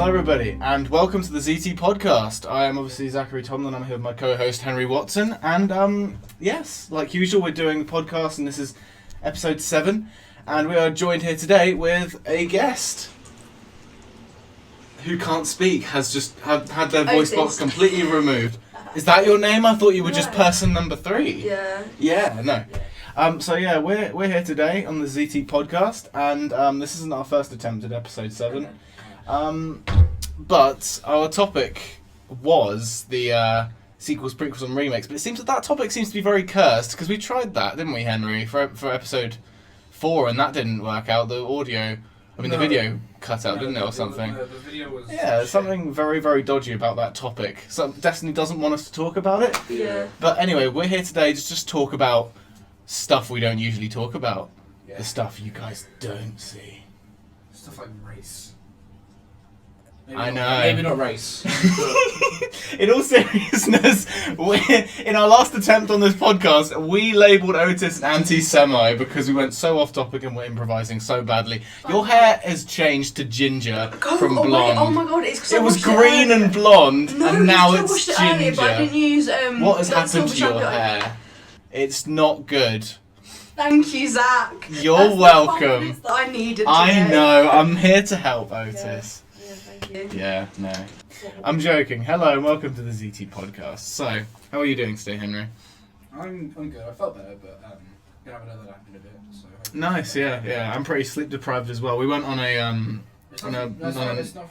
Hello everybody, and welcome to the Zea Tea Podcast. I am obviously Zachary Tomlin, I'm here with my co-host Henry Watson, and yes, like usual we're doing the podcast, and this is episode 7, and we are joined here today with a guest who can't speak, has just had their voice box completely removed. Is that your name? I thought you were just person number 3. Yeah. Yeah, no. So yeah, we're here today on the Zea Tea Podcast, and this isn't our first attempt at episode 7. But our topic was the sequels, prequels, and remakes. But it seems that topic seems to be very cursed because we tried that, didn't we, Henry, for episode 4, and that didn't work out. The audio, the video cut out, didn't it, or something? The video was something very, very dodgy about that topic. So Destiny doesn't want us to talk about it. Yeah. But anyway, we're here today to just talk about stuff we don't usually talk about. Yeah. The stuff you guys don't see. Stuff like race. I know. Maybe not race. In all seriousness, in our last attempt on this podcast, we labelled Otis an anti-Semite because we went so off topic and we're improvising so badly. Your hair has changed to ginger from blonde. Oh my god, it's because it was green and blonde, and now it's ginger. Earlier, but I didn't use, what has happened to your hair? It's not good. Thank you, Zach. You're That's welcome. The confidence that I needed today. I know. I'm here to help, Otis. Yeah, thank you. Yeah, no. I'm joking. Hello and welcome to the Zea Tea Podcast. So, how are you doing today, Henry? I'm good. I felt better, but gonna have another nap in a bit. So Nice, yeah. I'm pretty sleep deprived as well. We went on a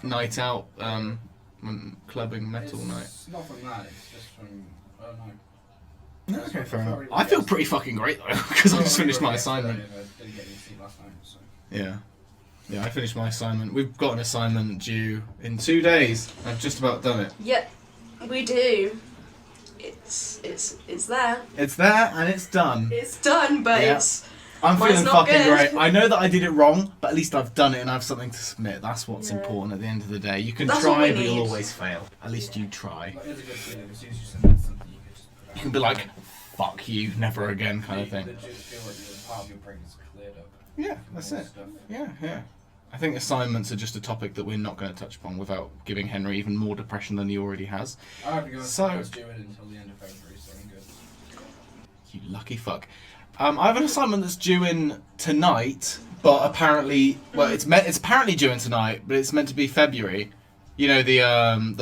night out, clubbing metal night. It's not from that. It's just from I don't know. Okay, fair enough. I feel pretty fucking great though because I just finished my assignment. I didn't get any sleep last night, so. Yeah, I finished my assignment. We've got an assignment due in 2 days. I've just about done it. Yeah, we do. It's there. It's there and it's done. It's done, but Yeah. I'm Mine's feeling not fucking good. great. I know that I did it wrong, but at least I've done it and I have something to submit. That's what's important at the end of the day. You can That's what try, we but you'll need. always fail. At least you try. But it's a good feeling. As soon as you submit something, you can just put out. You can be like, fuck you, never again kind of thing. You legit feel like the part of your brain is cleared up. Yeah, that's it. Stuff. Yeah. I think assignments are just a topic that we're not going to touch upon without giving Henry even more depression than he already has. I haven't got So- to do it until the end of February, so I'm good. You lucky fuck. I have an assignment that's due in tonight, but apparently, it's apparently due in tonight, but it's meant to be February. You know, the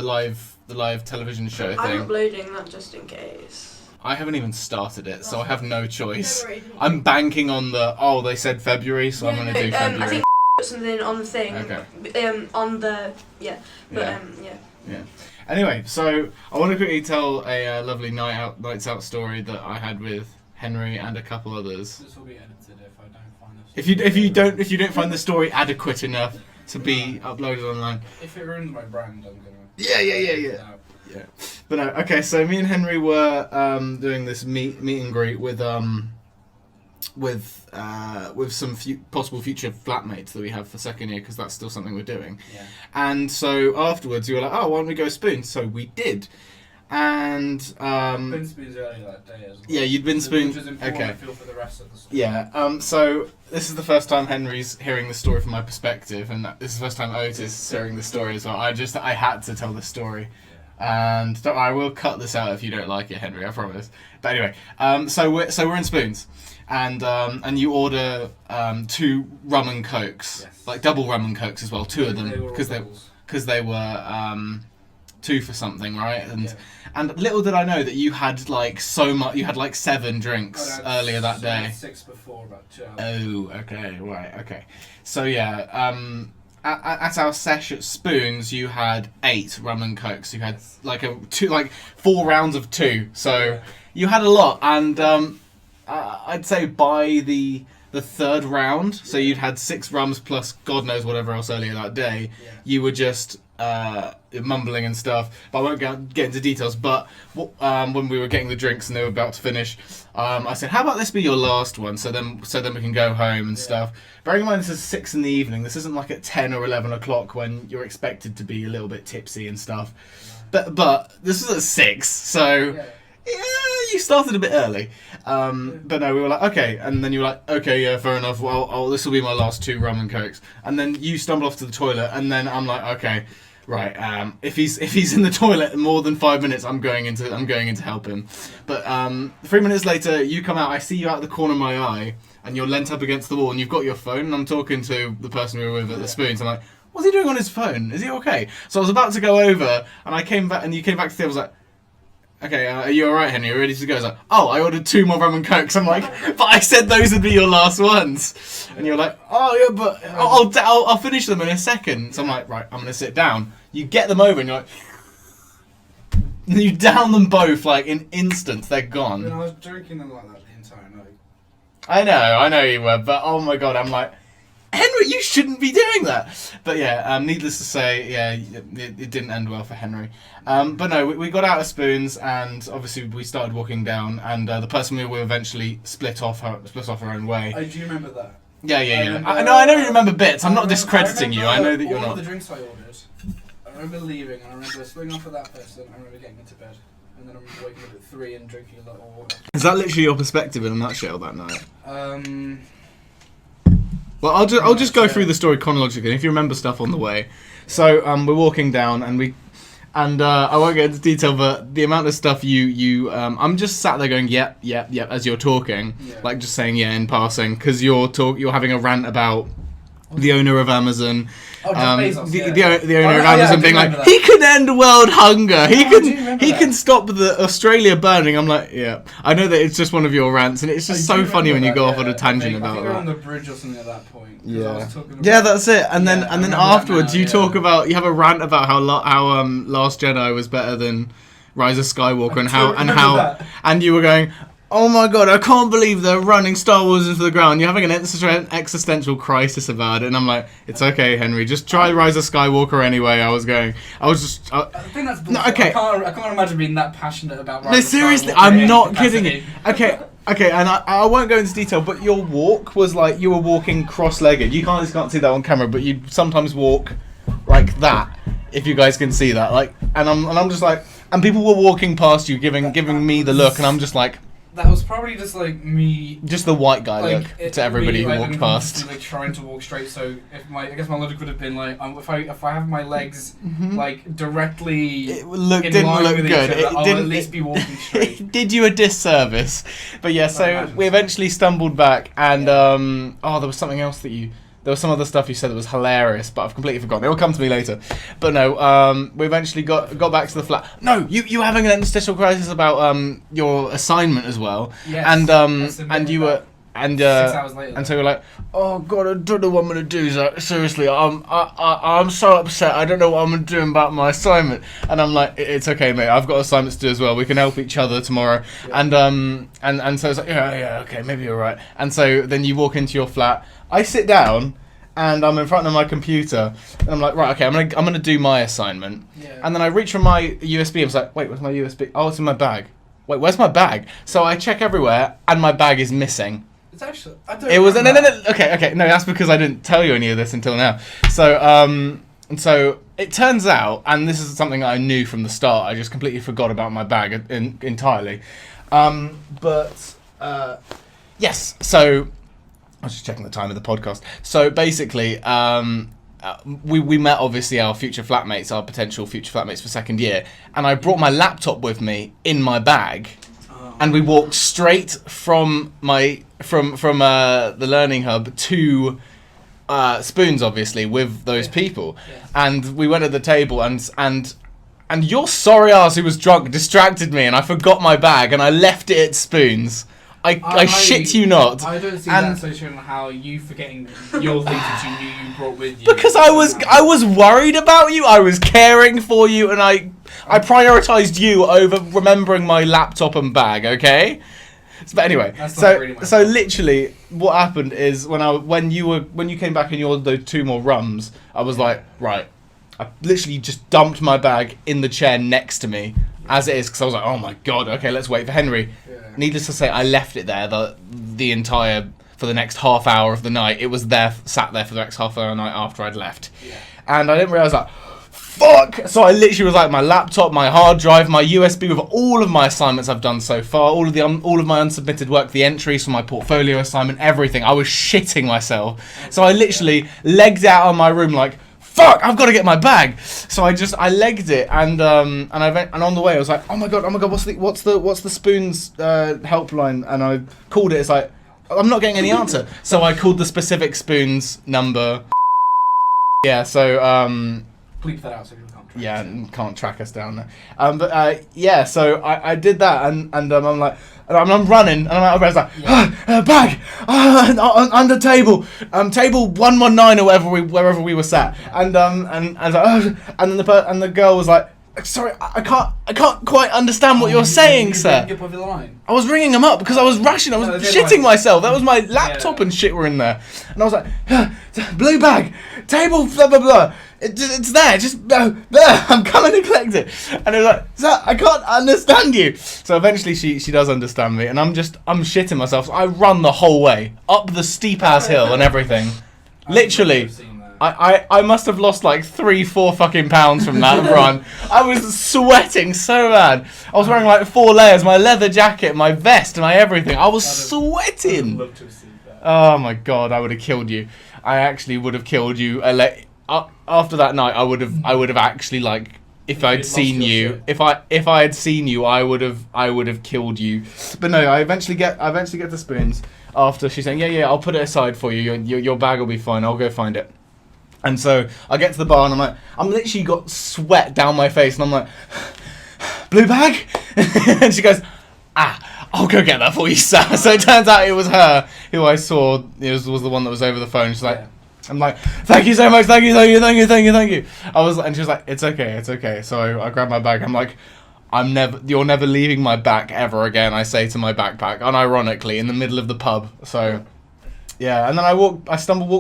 live television show I'm thing. uploading that just in case. I haven't even started it, so I have no choice. February. I'm banking on they said February, so I'm going to do February. I think put something on the thing. Okay. On the yeah. Yeah. Anyway, so I want to quickly tell a lovely nights out story that I had with Henry and a couple others. This will be edited if I don't find this. If you don't find the story adequate enough to be uploaded online. If it ruins my brand, I'm gonna. Yeah. But no, okay. So me and Henry were doing this meet and greet with some possible future flatmates that we have for second year because that's still something we're doing. Yeah. And so afterwards, we were like, oh, why don't we go spoon? So we did. And Been spoons earlier that day as well. yeah, you'd been spoon. Which is important, Okay. I feel, for the rest of the story. Yeah. So this is the first time Henry's hearing the story from my perspective, and this is the first time Otis is hearing the story as well. I had to tell the story. And I will cut this out if you don't like it, Henry. I promise. But anyway, so we're in Spoons, and you order 2 rum and cokes, Yes. like double rum and cokes as well, 2 of them because they were 2 for something, right? And little did I know that you had like so much. You had like 7 drinks earlier that day. 6 before, about 2 hours. Oh, okay, right, okay. So yeah, at our sesh at Spoons, you had 8 rum and cokes. You had like 4 rounds of 2. So you had a lot, and I'd say by the 3rd round, so you'd had 6 rums plus God knows whatever else earlier that day. Yeah. You were just mumbling and stuff, but I won't get into details. But when we were getting the drinks and they were about to finish, I said, "How about this be your last one, so then we can go home and stuff." Bearing in mind this is 6 in the evening. This isn't like at 10 or 11 o'clock when you're expected to be a little bit tipsy and stuff. But this was at 6, so. Yeah, you started a bit early. But no, we were like, okay. And then you were like, okay, yeah, fair enough. Well, this will be my last 2 rum and cokes. And then you stumble off to the toilet. And then I'm like, okay, right, if he's in the toilet more than 5 minutes, I'm going in to help him. But 3 minutes later, you come out. I see you out of the corner of my eye, and you're leant up against the wall, and you've got your phone. And I'm talking to the person we were with at the Spoons. I'm like, what's he doing on his phone? Is he okay? So I was about to go over, and I came back, and you came back to the table. I was like, okay, are you alright, Henry? Are you ready to go? I was like, oh, I ordered 2 more rum and cokes. I'm like, but I said those would be your last ones. And you're like, oh yeah, but I'll finish them in a second. So I'm like, right, I'm going to sit down. You get them over and you're like, you down them both like in instants. They're gone. And I was drinking them like that the entire night. I know you were, but oh my god, I'm like, Henry, you shouldn't be doing that. But yeah, needless to say, yeah, it didn't end well for Henry. But no, we got out of Spoons, and obviously we started walking down, and the person we were with eventually split off her own way. Oh, do you remember that? Yeah. I know you remember bits. I'm not discrediting you. I know that you're all not. Of the drinks I ordered. I remember leaving, and I remember splitting off with that person. I remember getting into bed, and then I remember waking up at 3 and drinking a lot of water. Is that literally your perspective in a nutshell that night? Well, I'll just go through the story chronologically. If you remember stuff on the way, so we're walking down, and I won't get into detail, but the amount of stuff I'm just sat there going yep as you're talking, like just saying yeah in passing, because you're having a rant about the owner of Amazon. Oh, Bezos, the owner of Amazon being like, he can end world hunger. He can stop the Australia burning. I'm like, yeah. I know that it's just one of your rants, and it's just so funny when you go off on a tangent about I think that. we're on the bridge or something at that point. Yeah, that's it. And then afterwards, you talk about, you have a rant about how Last Jedi was better than Rise of Skywalker, and you were going, oh my god, I can't believe they're running Star Wars into the ground. You're having an existential crisis about it. And I'm like, it's okay, Henry. Just try Rise of Skywalker anyway. I think that's bullshit. Okay. I can't imagine being that passionate about Rise No, of seriously, Skywalker I'm in not capacity. kidding you. Okay, and I won't go into detail, but your walk was like, you were walking cross-legged. You can't see that on camera, but you sometimes walk like that, if you guys can see that. Like, and I'm just like, and people were walking past you, giving me the look, and I'm just like, that was probably just like me, just the white guy like, look to everybody really, who walked past. Like trying to walk straight. So I guess my logic would have been like, if I have my legs like directly Didn't in line look with good. each other, I'll Didn't at least be walking straight. It did you a disservice. But yeah, so we eventually stumbled back, and there was something else there was some other stuff you said that was hilarious, but I've completely forgotten. It will come to me later. But no, we eventually got back to the flat. No, you having an existential crisis about your assignment as well. Yes, and you were 6 hours later. And so you're like, oh god, I don't know what I'm gonna do. Zach. Seriously, I'm so upset. I don't know what I'm gonna do about my assignment. And I'm like, it's okay, mate. I've got assignments to do as well. We can help each other tomorrow. Yeah. And so it's like, yeah, okay, maybe you're right. And so then you walk into your flat. I sit down, and I'm in front of my computer, and I'm like, right, okay, I'm gonna do my assignment. Yeah. And then I reach for my USB. I was like, wait, where's my USB? Oh, it's in my bag. Wait, where's my bag? So I check everywhere, and my bag is missing. It's actually, no. Okay, no, that's because I didn't tell you any of this until now. So and so it turns out, and this is something I knew from the start. I just completely forgot about my bag entirely. Yes. So I was just checking the time of the podcast. So basically, we met obviously our future flatmates, our potential future flatmates for second year, and I brought my laptop with me in my bag, and we walked straight from the learning hub to Spoons, obviously, with those people, and we went at the table, and your sorry ass who was drunk distracted me, and I forgot my bag, and I left it at Spoons. I shit you not. I don't see that association on how you forgetting your things that you knew you brought with you. Because I was worried about you. I was caring for you, and I prioritised you over remembering my laptop and bag. Okay. But anyway, so literally, what happened is when you came back and you ordered those 2 more rums, I was like, right. I literally just dumped my bag in the chair next to me, as it is, because I was like, oh my god, okay, let's wait for Henry. Yeah. Needless to say, I left it there for the next half hour of the night. It was sat there for the next half hour of the night after I'd left. Yeah. And I didn't realise that, fuck! So I literally was like, my laptop, my hard drive, my USB with all of my assignments I've done so far, all of my unsubmitted work, the entries for my portfolio assignment, everything. I was shitting myself. So I literally legged out of my room like, fuck, I've got to get my bag. So I legged it, and on the way I was like, oh my god, what's the spoons helpline? And I called it. It's like, I'm not getting any answer. So I called the specific spoons number. Yeah. So bleep that out so people can't track yeah, us. and can't track us down there. Yeah. So I did that, and I'm like. And I'm running, and I was like, bag, under table, table 119 or wherever we were sat, and I was like, and then the girl was like, sorry, I can't quite understand what you're saying, sir. Get over the line. I was ringing him up because I was rushing, I was shitting myself. That was my laptop and shit were in there, and I was like, blue bag, table, blah blah blah. It's there, just I'm coming to collect it. And it was like, sir, I can't understand you. So eventually she does understand me, and I'm shitting myself. So I run the whole way up the steep ass hill and everything. Literally, I must have lost like 3-4 fucking pounds from that run. I was sweating so bad. I was wearing like 4 layers, my leather jacket, my vest, my everything. I was sweating. I'd love to have seen that. Oh my god, I would have killed you. I actually would have killed you. After that night, I would have actually, like, if I'd seen you, if I had seen you, I would have killed you. But no, I eventually get the spoons after she's saying, yeah, I'll put it aside for you. Your bag will be fine. I'll go find it. And so I get to the bar and I'm literally got sweat down my face, and I'm like, blue bag, and she goes, I'll go get that for you, sir. So it turns out it was her who I saw. It was the one that was over the phone. She's like. Yeah. I'm like, thank you so much, thank you. I was, and she was like, it's okay. So I grabbed my bag. I'm like, you're never leaving my back ever again. I say to my backpack, unironically, in the middle of the pub. So, yeah. And then I walked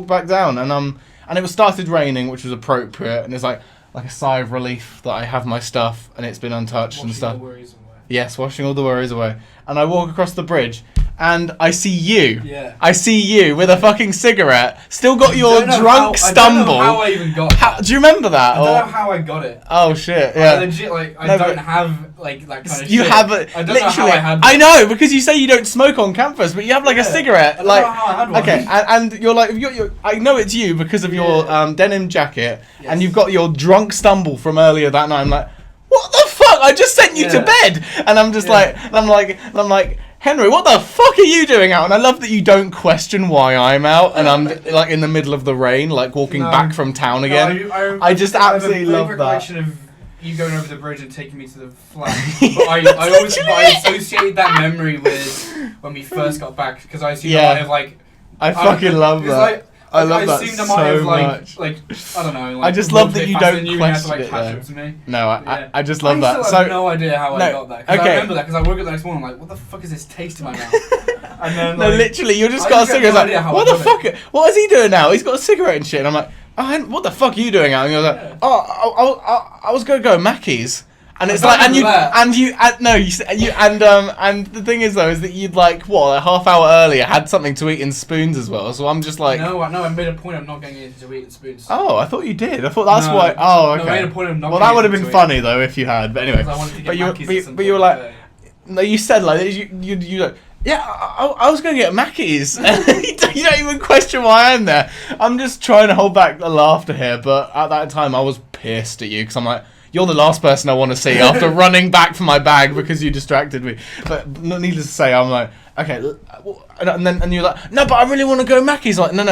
back down, and it was started raining, which was appropriate. And it's like a sigh of relief that I have my stuff and it's been untouched and stuff. Washing all the worries away. Yes, washing all the worries away. And I walk across the bridge. And I see you. Yeah. I see you with a fucking cigarette. Still got your drunk stumble. I don't know how I even got that. Do you remember that? I don't know how I got it. Oh shit! Yeah. I legit I don't have like that kind of you shit. have it. I don't literally. know how I had I know because you say you don't smoke on campus, but you have like a cigarette. I don't know how I had one. Okay, and you're like I know it's you because of your denim jacket, and you've got your drunk stumble from earlier that night. I'm like, what the fuck? I just sent you to bed, and I'm just like, I'm like. Henry, what the fuck are you doing out? And I love that you don't question why I'm out and I'm like in the middle of the rain, like walking back from town again. I just absolutely love that. Recollection of you going over the bridge and taking me to the flat. But I associate that memory with when we first got back because I assumed I might have like. I fucking love that. Like, I love that assumed so I might have, much. Like I don't know. Like, I just love that you don't question to, it. catch up to me. No, I just love that. I have no idea how I got that. Okay. I remember that because I woke up the next morning like, what the fuck is this taste in my mouth? And then, no, literally, you just got a cigarette. Like, what the fuck? What is he doing now? He's got a cigarette and shit. And I'm like, what the fuck are you doing out? And you're like, I was gonna go Mackey's. And it's like, and the thing is though, is that you'd like a half hour earlier had something to eat in spoons as well. So I'm just like, no, I made a point of not getting anything to eat in spoons. Oh, I thought you did. I thought that's why. Oh, okay. No, I made a point of not. Well, that would have been funny though if you had. But anyway, I wanted to get but you were like, no, you said like you like. Yeah, I was going to get Mackey's. You don't even question why I'm there. I'm just trying to hold back the laughter here, but at that time I was pissed at you because I'm like, you're the last person I want to see after running back for my bag because you distracted me. But needless to say, I'm like, okay, and you're like, no, but I really want to go Mackey's. Like, no,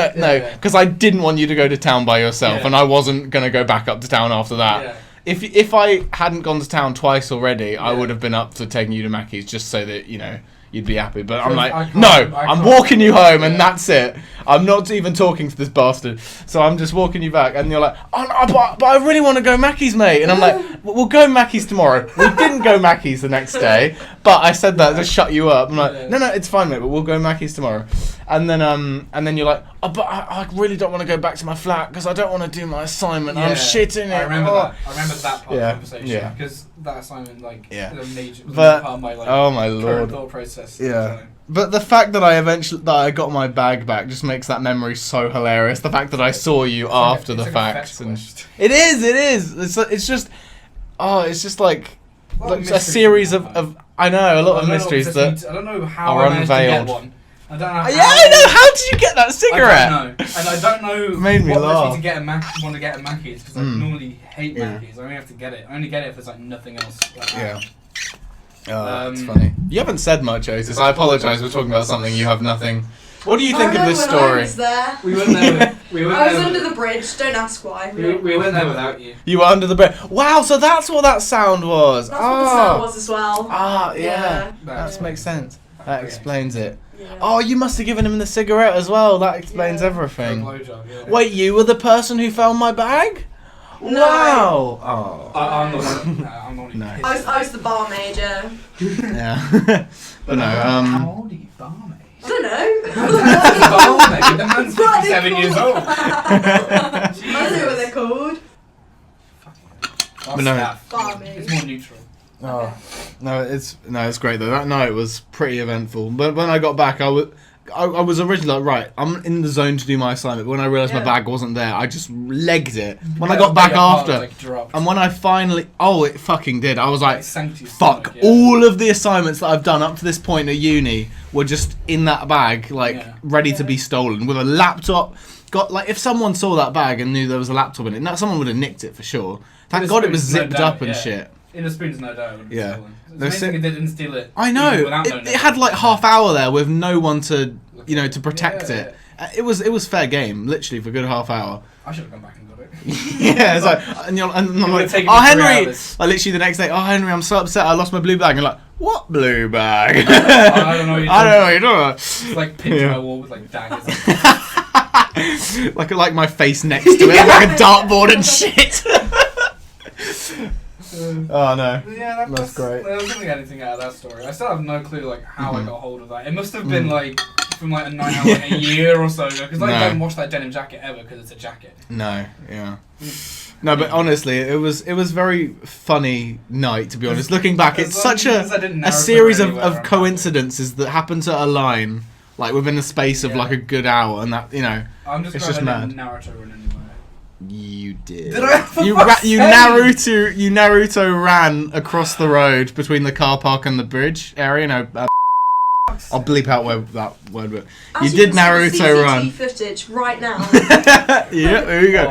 because I didn't want you to go to town by yourself, and I wasn't going to go back up to town after that. Yeah. If I hadn't gone to town twice already, I would have been up for taking you to Mackey's just so that you'd be happy. But I'm like, I'm walking you home, and that's it. I'm not even talking to this bastard. So I'm just walking you back, and you're like, oh, no, but I really want to go Mackey's, mate. And I'm like, we'll go Mackey's tomorrow. We didn't go Mackey's the next day, but I said that to shut you up. I'm like, no, it's fine, mate, but we'll go Mackey's tomorrow. And then you're like, oh, but I really don't want to go back to my flat because I don't want to do my assignment. I'm shitting it. I remember that. I remember that part of the conversation because that assignment, was a major part of my oh my lord, thought process. Yeah. But the fact that I got my bag back just makes that memory so hilarious. The fact that I saw you after the fact, and it is. It's just like a series of I know a lot of mysteries that I don't know how are I managed unveiled. to get one. I don't know. Yeah, I know. How did you get that cigarette? I don't know. And I don't know Made me what laugh. lets me to want to get a Mackey's because I normally hate Mackey's. I only have to get it. I only get it if there's like nothing else. Like Yeah. Oh, it's funny. You haven't said much, Otis. I apologise. We're talking about something you have nothing. What do you think of this I story? was there. We weren't there. I was under the bridge. Don't ask why. We weren't there without you. You were under the bed. Wow, so that's what that sound was. That's what the sound was as well. Ah, yeah. Yeah. That makes sense. That explains it. Yeah. Oh, you must have given him the cigarette as well. That explains everything. Blowjob, yeah. Wait, you were the person who found my bag? No. Wow. Oh. I'm the one. I'm the one. No. I was the barmaid. Yeah. Yeah. But no. How old are you, barmaid? I don't know. Barmaid. The man's What are they 57 years called? old. I don't know what they're called. But no. Staff. Barmaid. It's more neutral. Oh. No, it's great though. That night was pretty eventful. But when I got back, I was originally like, right, I'm in the zone to do my assignment. But when I realised my bag wasn't there, I just legged it. When I got back after, and when I finally, it fucking did. I was like, fuck, all of the assignments that I've done up to this point at uni were just in that bag, ready to be stolen with a laptop. If someone saw that bag and knew there was a laptop in it, someone would have nicked it for sure. Thank God it was zipped up and shit. In the spoons, no doubt. Yeah. It's amazing they didn't steal it. I know. It had like half hour there with no one to, to protect it. It was fair game, literally for a good half hour. I should have gone back and got it. Yeah, it's like, and I'm like, taken oh me 3 Henry, hours. I literally the next day, oh Henry, I'm so upset, I lost my blue bag. And you're like, what blue bag? I don't know what you're I don't know what you're doing. It's like pinned my wall with like daggers. like my face next to it, like a dartboard and shit. Oh no. Yeah, that's great. I wasn't getting anything out of that story. I still have no clue like how I got hold of that. It must have been like from like a night out like a year or so ago because I don't wash that denim jacket ever because it's a jacket. No, yeah. No, but honestly, it was very funny night, to be honest. Looking back, it's such a series of coincidences that happen to align, like within the space of like a good hour, and that I'm just it's just mad. Naruto run anywhere. You did. Did I? You Naruto ran across the road between the car park and the bridge area. I'll bleep out where that word was. You did Naruto run. Footage right now. Yeah, there you go.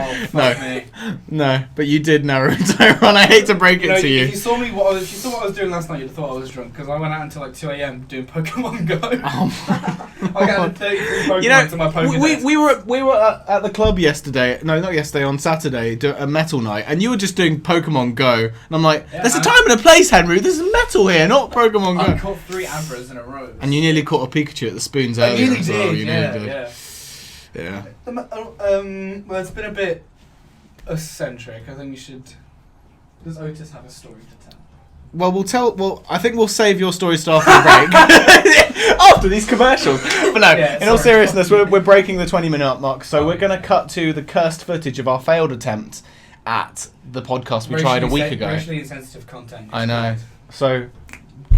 No, but you did Naruto run. I hate to break it to you. If you saw what I was doing last night, you'd have thought I was drunk because I went out until like 2 a.m. doing Pokemon Go. I got 33 Pokemon to my Pokédex. We were at the club yesterday. No, not yesterday. On Saturday, a metal night, and you were just doing Pokemon Go. And I'm like, there's a time and a place, Henry. There's metal here, not Pokemon Go. I caught 3 Abras in a row. And you nearly caught a Pikachu at the spoons earlier. I nearly as well. did. You nearly did. Yeah. Well, it's been a bit eccentric. I think we should. Does Otis have a story to tell? Well, I think we'll save your story to after the break. After these commercials. But no, in all seriousness, we're breaking the 20-minute mark, so we're going to cut to the cursed footage of our failed attempt at the podcast we tried a week ago. Racially insensitive content. I know. So,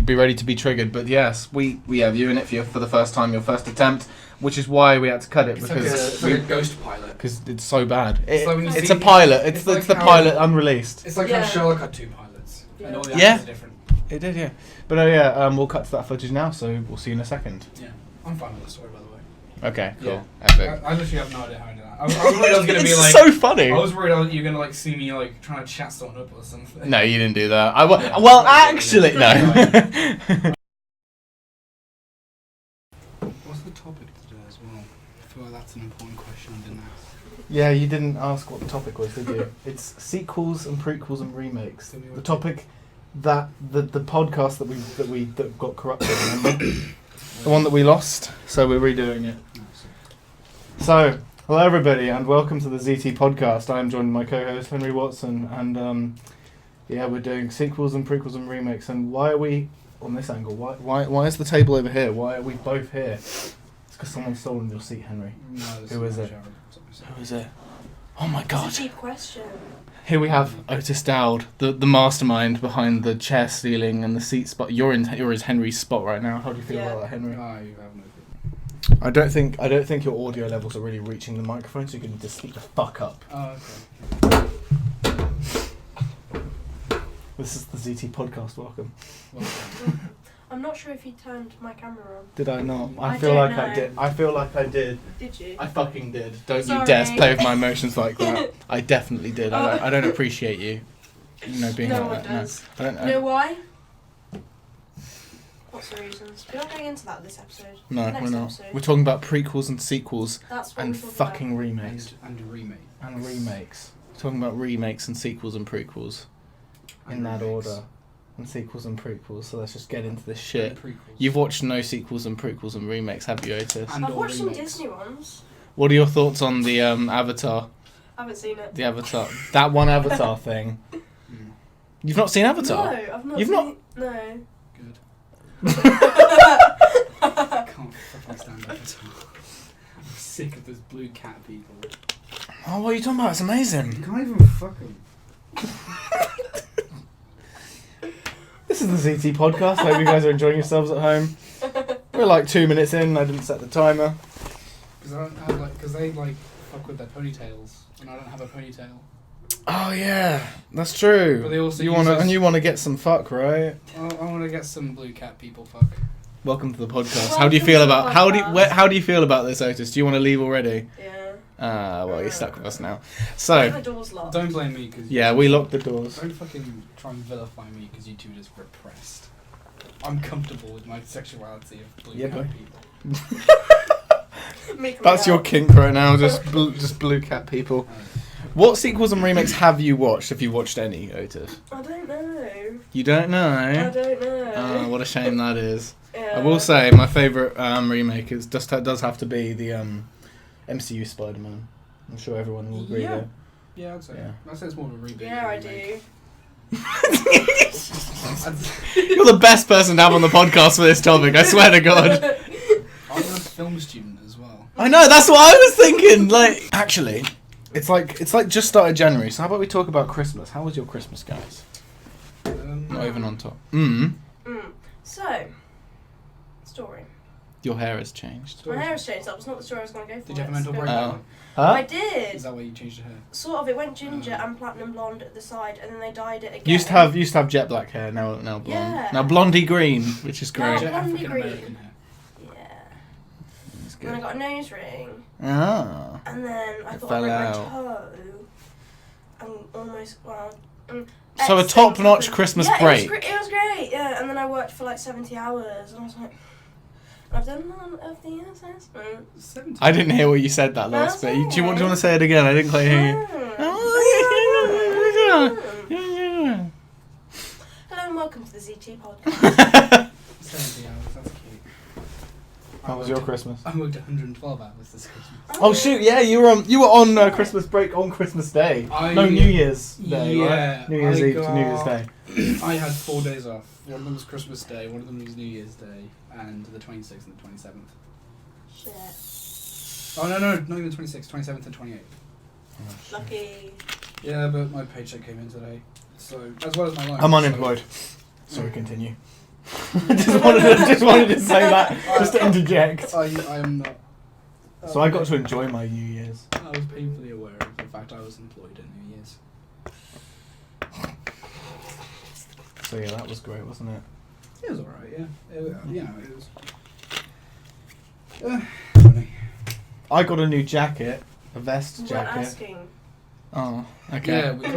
be ready to be triggered. But yes, we have you in it for the first time, your first attempt, which is why we had to cut it, because it's like a ghost pilot. Because it's so bad. It's a pilot. It's the pilot unreleased. It's like how Sherlock had 2 pilots. And all the actors are different. It did, yeah. But we'll cut to that footage now, so we'll see you in a second. Yeah, I'm fine with the story, by the way. Okay, cool. Yeah. Epic. I literally have no idea how I did that. I was worried I was going to be like... It's so funny. I was worried you were going to like see me like trying to chat someone up or something. No, you didn't do that. Well, actually, no. What's the topic today as well? I feel like that's an important question I didn't ask. Yeah, you didn't ask what the topic was, did you? It's sequels and prequels and remakes. The topic that the podcast that got corrupted, remember? The one that we lost, so we're redoing it. So, hello everybody, and welcome to the Zea Tea Podcast. I am joined by my co-host Henry Watson, and we're doing sequels and prequels and remakes. And why are we on this angle? Why is the table over here? Why are we both here? It's because someone's stolen your seat, Henry. No, Who is it? Who is it? Oh my God! It's a cheap question. Here we have Otis Dowd, the mastermind behind the chair stealing and the seat spot. You're in Henry's spot right now. How do you feel about that, Henry? You have no I don't think your audio levels are really reaching the microphone, so you can just speak the fuck up. Oh, okay. This is the Zea Tea Podcast. Welcome. I'm not sure if you turned my camera on. Did I not? I I feel don't like I know. did. I feel like I did. Did you? I fucking did. Don't you Sorry. dare play with my emotions like that. I definitely did. I don't appreciate you. You know, being No like one that. does. No, I don't. You know why? What's the reasons? We're not going into that this episode. No, Next we're not. episode. We're talking about prequels and sequels That's what and we're talking fucking remakes. And remake. And remakes. Talking about remakes and sequels and prequels. In And that remakes. order. And sequels and prequels. So let's just get into this shit. And prequels. You've watched no sequels and prequels and remakes, have you, Otis? And I've all watched some remakes. Disney ones. What are your thoughts on the Avatar? I haven't seen it. The Avatar. That one Avatar thing. Mm. You've not seen No, Avatar? I've not You've seen not- No. Good. I can't fucking stand Avatar. I'm sick of those blue cat people. Oh, what are you talking about? It's amazing. You can't even fuck them. This is the Zea Tea Podcast. Hope you guys are enjoying yourselves at home. We're like 2 minutes in. I didn't set the timer. Because they fuck with their ponytails, and I don't have a ponytail. Oh yeah, that's true. But they also you use wanna those- and you wanna get some fuck, right? I want to get some blue cat people fuck. Welcome to the podcast. Welcome How do you to feel the about podcast. how do you feel about this, Otis? Do you want to leave already? Yeah. Well, you're stuck with us now. And So the door's locked. Don't blame me because yeah, we locked the doors. Don't fucking try and vilify me because you two are just repressed. I'm comfortable with my sexuality of blue Yeah, cat boy. people. Me coming That's your out. kink right now. Just blue cat people. What sequels and remakes have you watched? Have you watched any, Otis? I don't know. You don't know. I don't know. What a shame that is. Yeah. I will say my favourite remake does have to be the MCU Spider-Man. I'm sure everyone will agree Yeah. there. Yeah, I'd say. Yeah. I'd say it's more of a reboot. Yeah, than a I remake. do. You're the best person to have on the podcast for this topic, I swear to God. I'm a film student as well. I know, that's what I was thinking. Like, actually, it's like just started January, so how about we talk about Christmas? How was your Christmas, guys? Not even on top. So, story. Your hair has changed. My hair has changed. That was not the story I was going to go for. Did you have a Let's mental go. breakdown? I Huh? did. Is that why you changed your hair? Sort of. It went ginger and platinum blonde at the side, and then they dyed it again. Used to have jet black hair, now blonde. Yeah. Now blondie green, which is No, great. Jet blondie African American hair. Yeah. It's And then I good. got a nose ring, Ah. and then I It thought fell I broke out. my toe, and almost So a X top-notch thing Christmas happened. break. It was great. Yeah, and then I worked for like 70 hours, and I was like, I've done none of the assessment. 70. I didn't hear what you said that last That's bit. Do you want to alright. say it again? I didn't quite hear you. Hello and welcome to the Zea Tea Podcast. 70 hours, that's cute. How was your Christmas? I worked 112 hours this Christmas. Oh shoot! Yeah, you were on Christmas break on Christmas Day. No, New Year's Day. Yeah, right? New Year's I Eve to New Year's got- Day. I had 4 days off. One of them was Christmas Day, one of them was New Year's Day, and the 26th and the 27th. Shit. Oh, no, not even 26th, 27th and 28th. Lucky. Yeah, but my paycheck came in today. So, as well as my life. I'm unemployed. Sorry, continue. just wanted to say that, just to interject. I am not. So I got to enjoy my New Year's. I was painfully aware of the fact I was employed in New Year's. So yeah, that was great, wasn't it? It was alright, yeah. It was. Funny. I got a new jacket, a vest You weren't jacket. asking. Oh, okay. Yeah, we I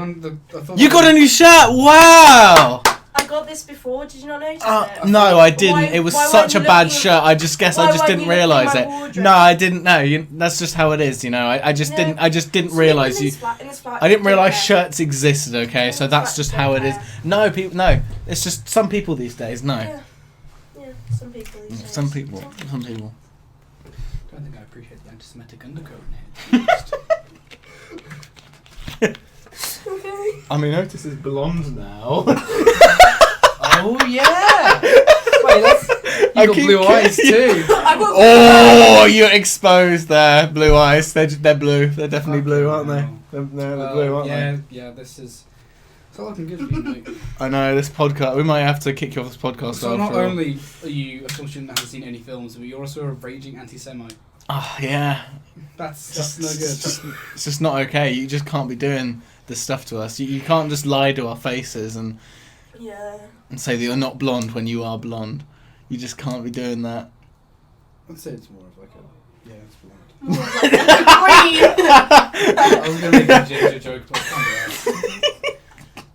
thought You got a new shirt! Wow! I got this before. Did you not notice it? No, I didn't. Why- it was why such a weren't you bad looking- shirt. I just guess why I just weren't didn't you looking realise at it. my wardrobe? No, I didn't know. That's just how it is, you know. I just Yeah. didn't So realise in you. this flat, I didn't realise don't shirts existed. Okay, Yeah, so that's flats just don't how it is. care. No, people. No, it's just some people these days. No, care. Yeah, some people these days. some people. Some people. I don't think I appreciate the anti-Semitic undercoat in here. Okay. I mean, Otis is blonde now. Oh yeah! Wait, that's I you got keep blue eyes kidding. too. I got Oh, you're exposed there. Blue eyes. They're blue. They're definitely blue, aren't they? Wow. They're Well, blue, aren't yeah, they? yeah. This is. It's all looking good for you, mate. I know this podcast. We might have to kick you off this podcast. So not after all. only are you a film student that hasn't seen any films, but you're also a raging anti-Semite. Oh yeah. That's no good. It's just not okay. You just can't be doing this stuff to us. You can't just lie to our faces and Yeah. say that you're not blonde when you are blonde. You just can't be doing that. I'd say it's more of like a... Yeah, it's blonde. More like green. I was going to make a ginger joke, but I can't do that.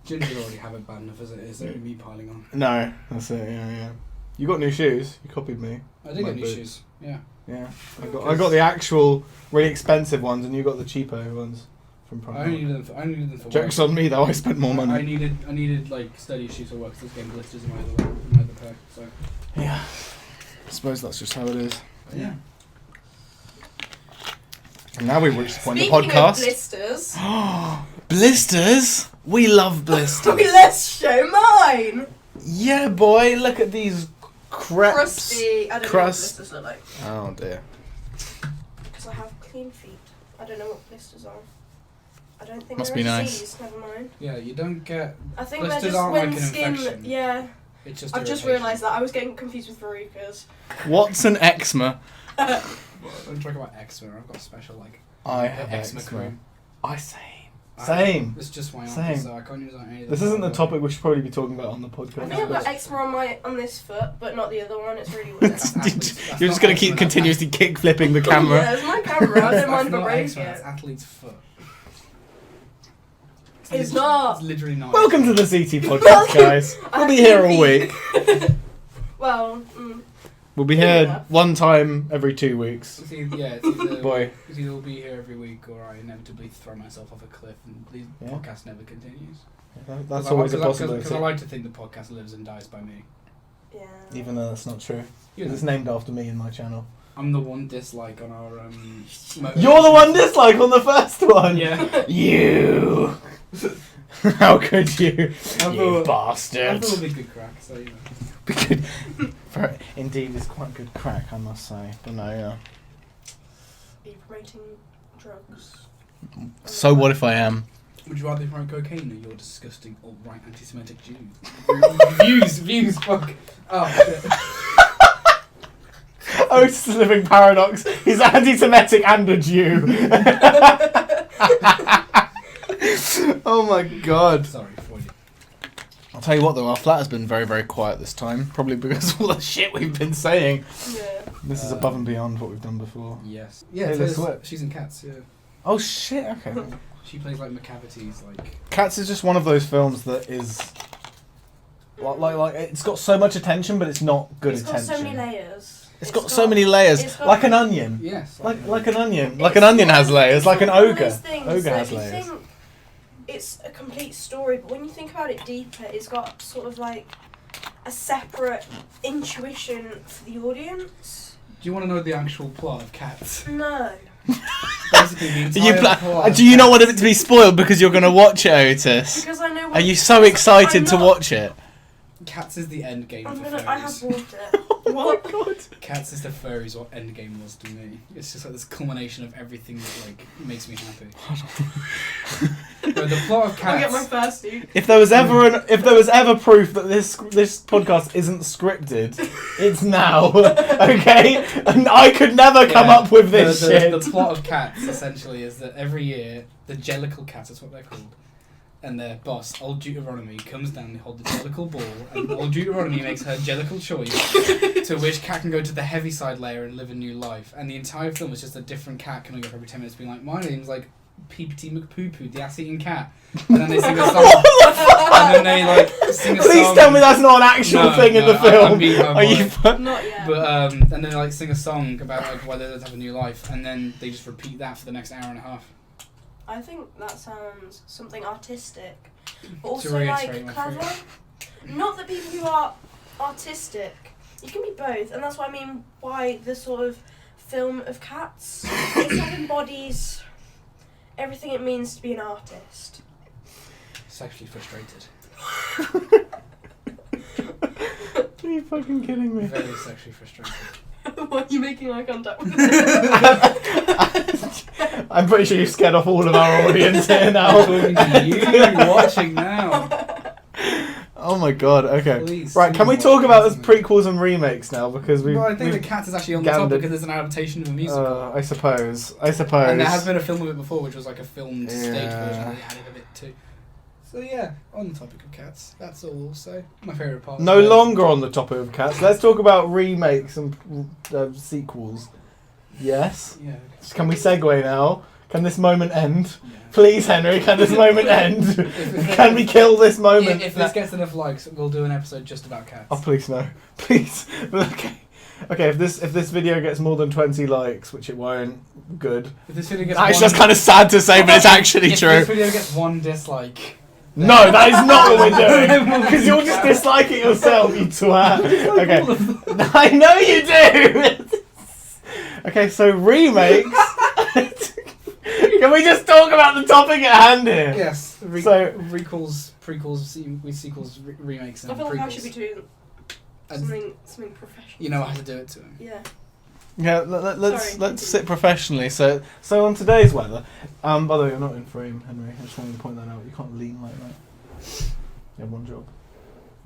Ginger already have it bad enough as it is. There me piling on. No, that's it. Yeah. You got new shoes. You copied me. I did My get new boots. shoes. Yeah. Yeah. I got the actual really expensive ones, and you got the cheapo ones from I only Primark. needed them for Jokes work. on me though. I spent more money. I needed like sturdy shoes for work. So I was getting blisters in my other pair. So Yeah. I suppose that's just how it is. yeah. And now we've reached the point Speaking of the podcast. of blisters, Blisters? We love blisters. let's show mine. Yeah, boy. Look at these crepes. Crusty. I don't know what Crust. blisters look like. Oh dear. Because I have clean feet. I don't know what blisters are. I don't think Must they're be a nice. disease, never mind. Yeah, you don't get... I think Blisters they're just aren't when like an skin... infection. Yeah. It's just I've just irritation. realised that. I was getting confused with verrucas. What's an eczema? Well, don't talk about eczema. I've got a special like... I have eczema eczema. cream. Same. It's just my Same. armpit, so I can't use it on any of This the isn't the other- topic we should probably be talking about on the I podcast. think I've got eczema on this foot, but not the other one. It's really weird. That's athlete's- that's You're not just going to keep eczema, that's continuously kick flipping the Yeah, camera. it's my camera. I don't mind That's if I not break eczema, it. that's athlete's foot. It's not. It's literally not. Welcome to the Zea Tea Podcast, guys. I We'll be have here clean all week. feet. Well, We'll be Good here enough. one time every 2 weeks. It's either, Boy. It's either we'll be here every week or I inevitably throw myself off a cliff and the Yeah. podcast never continues. That's always a Because I possibility. like to think the podcast lives and dies by me. yeah. Even though that's not true. You know, It's named after me and my channel. I'm the one dislike on our You're the one dislike on the first one! Yeah. You! How could you? I You thought bastard! it'll be good crack, so you know. Good. Indeed, it's quite good crack, I must say. But no, yeah. Are you promoting drugs? So what if I am? Would you rather promote cocaine or your disgusting alt-right anti-Semitic Jew? Views, fuck. Oh, shit. Oh, it's the living paradox. He's anti-Semitic and a Jew. Oh my god. Sorry, Freudian. I'll tell you what though, our flat has been very, very quiet this time. Probably because of all the shit we've been saying. Yeah. This is above and beyond what we've done before. Yes. Yeah, Taylor Swift. she's in Cats, yeah. Oh shit, okay. She plays like McCavity's, like... Cats is just one of those films that is... Like it's got so much attention, but it's not good It's attention. got so many layers. It's got so many layers. it's got- Like an onion. Yes. Like an onion. It's Like an onion one has of- layers. it's Like an one of ogre. those things Ogre that has you layers. think it's a complete story, but when you think about it deeper, it's got sort of like a separate intuition for the audience. Do you want to know the actual plot of Cats? No. Basically, the entire plot of Do you not want Cats- it to be spoiled because you're going to watch it, Otis? Because I know. Are you so excited to watch it? Cats is the end game for I have furries. bought it. What? God. Cats is the furries what end game was to me. It's just like this culmination of everything that like makes me happy. But the plot of I'll get my Cats... first dude. If there was ever proof that this podcast isn't scripted, it's now. Okay, and I could never come Yeah, up with this shit. The plot of Cats essentially is that every year the Jellicle Cats, that's what they're called, and their boss, Old Deuteronomy, comes down and hold the Jellicle ball, and Old Deuteronomy makes her Jellicle choice, to which Cat can go to the Heaviside layer and live a new life. And the entire film is just a different cat coming up every 10 minutes being like, my name's like Peepity McPoo-Poo, the ass-eating cat. And then they sing a song. And then they like sing a song. Please tell me that's not an actual No, thing in no, the film. I'm being Are you? Not yet. But and then they like sing a song about like why they have a new life, and then they just repeat that for the next hour and a half. I think that sounds something artistic, but To also reiterate like my clever. phrase. Not that people who are artistic, you can be both, and that's what I mean by the sort of film of Cats. It sort of embodies everything it means to be an artist. Sexually frustrated. Are you fucking kidding me? Very sexually frustrated. Why are you making eye contact with I'm pretty sure you've scared off all of our audience here now. Talking to you watching now. Oh my god, okay. Please, Right, can we someone talk about watch this this. prequels and remakes now? Because we've... Well, I think we've the Cats is actually on the gathered- topic because it's an adaptation of a musical. I suppose. And there has been a film of it before, which was like a filmed stage Yeah. version. They added a bit too. So yeah, on the topic of cats, that's all we'll say. My favourite part. No longer on the topic of cats. Let's talk about remakes and sequels. Yes. Yeah. Can we segue now? Can this moment end? Yeah. Please, Henry, can this moment end? Can we kill this moment? If this gets enough likes, we'll do an episode just about cats. Oh, please no. Please. Okay, if this video gets more than 20 likes, which it won't, good. If this video gets That's kind of sad to say, but it's actually if true. this video gets 1 dislike... No, that is not what we're doing. Because you'll just dislike it yourself, you twat. Okay. I know you do. Okay, so remakes. Can we just talk about the topic at hand here? Yes. Recalls, prequels, sequels, remakes, and I feel like prequels. I should be doing something professional. You know how to do it to him. Yeah. Yeah, let's sit professionally. So on today's weather, by the way, you're not in frame, Henry. I just wanted to point that out. You can't lean like that. You have one job.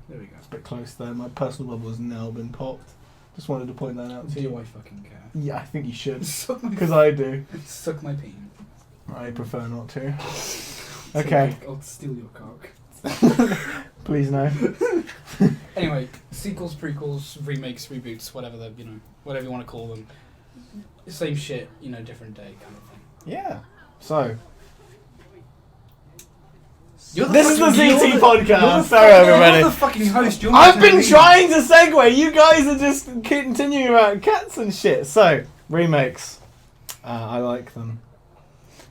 There we go. It's a bit close there. My personal bubble has now been popped. Just wanted to point that out to Do you. I fucking care? Yeah, I think you should. Suck my Because I do. Suck my peen. I prefer not to. Okay. I'll steal your cock. Please no. Anyway, sequels, prequels, remakes, reboots, whatever you want to call them. Same shit, different day kind of thing. Yeah. So. You're This is the fucking- Zea Tea Podcast. You're Sorry, everybody. You're the fucking host. You're I've not been telling me. trying to segue. You guys are just continuing about cats and shit. So, remakes. I like them.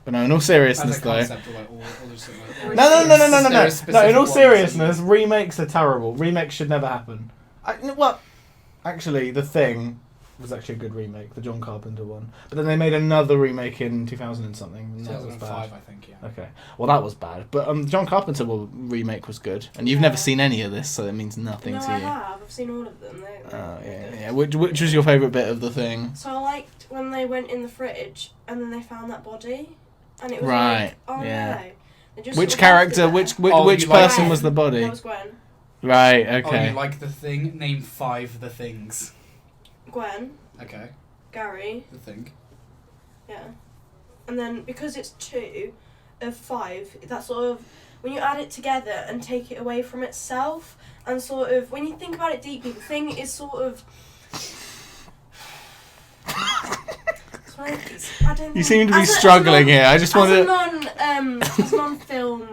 But no, in all seriousness, As a though. concept, or like, all just like, No. there are No, in all specific ones. seriousness, remakes are terrible. Remakes should never happen. Well, actually, The Thing was actually a good remake, the John Carpenter one. But then they made another remake in 2000 and something. And that was 2005, bad. I think, yeah. Okay. Well, that was bad. But John Carpenter remake was good. And you've never seen any of this, so it means nothing No, to I you. have. I've seen all of them. Yeah. Which was your favourite bit of The Thing? So I liked when they went in the fridge and then they found that body, and it was Right, like, oh yeah. no. They just Which sort of left it character, there. which you like person Gwen. was the body? That was Gwen. Right, Oh, okay. you like The Thing? Name 5 The Things. Gwen, Okay. Gary, The Thing. yeah. And then because it's 2 of 5, that sort of, when you add it together and take it away from itself, and sort of, when you think about it deeply, The Thing is sort of... I don't You think- seem to be as a struggling here. I just As wanted a non-film,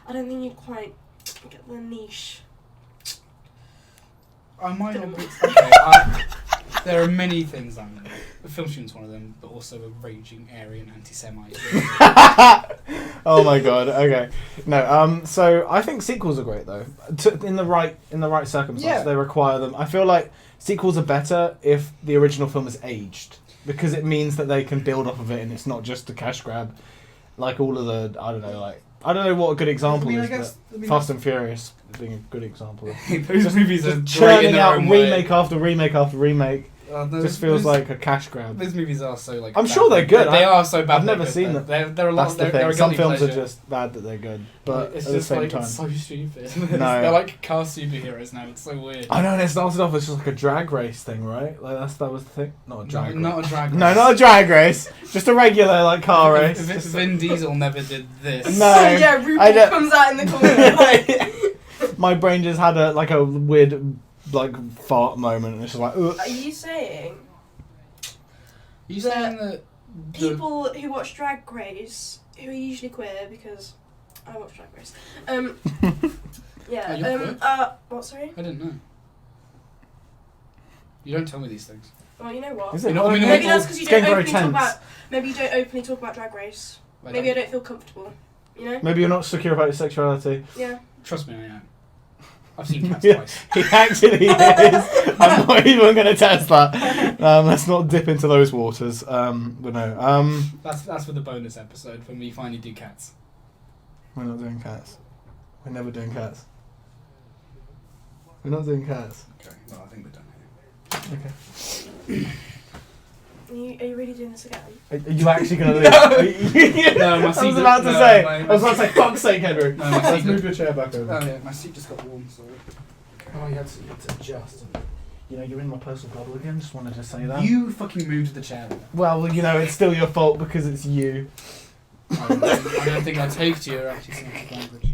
I don't think you'd quite get the niche. I might Film. not be... Okay, there are many things I'm... The film student's one of them, but also a raging Aryan anti-Semite. Oh my god. Okay. No. So I think sequels are great though. In the right circumstances, Yeah. they require them. I feel like sequels are better if the original film is aged because it means that they can build off of it and it's not just a cash grab. Like all of the I don't know what a good example is. But Fast and Furious being a good example. Those movies are Just great in churning their out own way. remake after remake after remake. Just feels like a cash grab. Those movies are so like. I'm bad. sure they're good. They are so bad. I've never they're seen good. them. They're a lot. That's the They're a thing. Some guilty films are pleasure. just bad that they're good, but It's at the just same like time. it's so stupid. No. They're like car superheroes now. It's so weird. I know, and it started off as just like a drag race thing, right? Like that was the thing. Not a drag race. Not a drag race. No, not a drag race. Just a regular like car race. Just Vin Diesel never did this. No. Yeah, I RuPaul don't- comes out in the corner. Like, My brain just had a weird fart moment, and it's just like. Ugh. are you saying You saying that people who watch Drag Race, who are usually queer, because I watch Drag Race, yeah, Oh, you're queer? what, sorry? I didn't know. You don't tell me these things. Well, you know what? Is it? know what I mean? Maybe that's because you It's don't getting very openly talk tense. about. Maybe you don't openly talk about Drag Race. Maybe I don't feel comfortable. You know? Maybe you're not secure about your sexuality. Yeah. Trust me, I am. I've seen Cats Yeah. twice. He actually is. I'm not even going to test that. Let's not dip into those waters. But no. That's for the bonus episode when we finally do Cats. We're not doing cats. We're never doing cats. We're not doing cats. Okay, well I think we're done here. Okay. Are you really doing this again? Are you actually going to leave? No, my I seat was about to no, say. my- I was about to say, fuck's sake, Henry. No, my Let's seat- move your chair back over. Oh yeah, my seat just got warm, sorry. Oh, you had to adjust. You know, you're in my personal bubble again. Just wanted to say that. You fucking moved the chair. Well, you know, it's still your fault because it's you. I don't think I take to your actually saying advantage.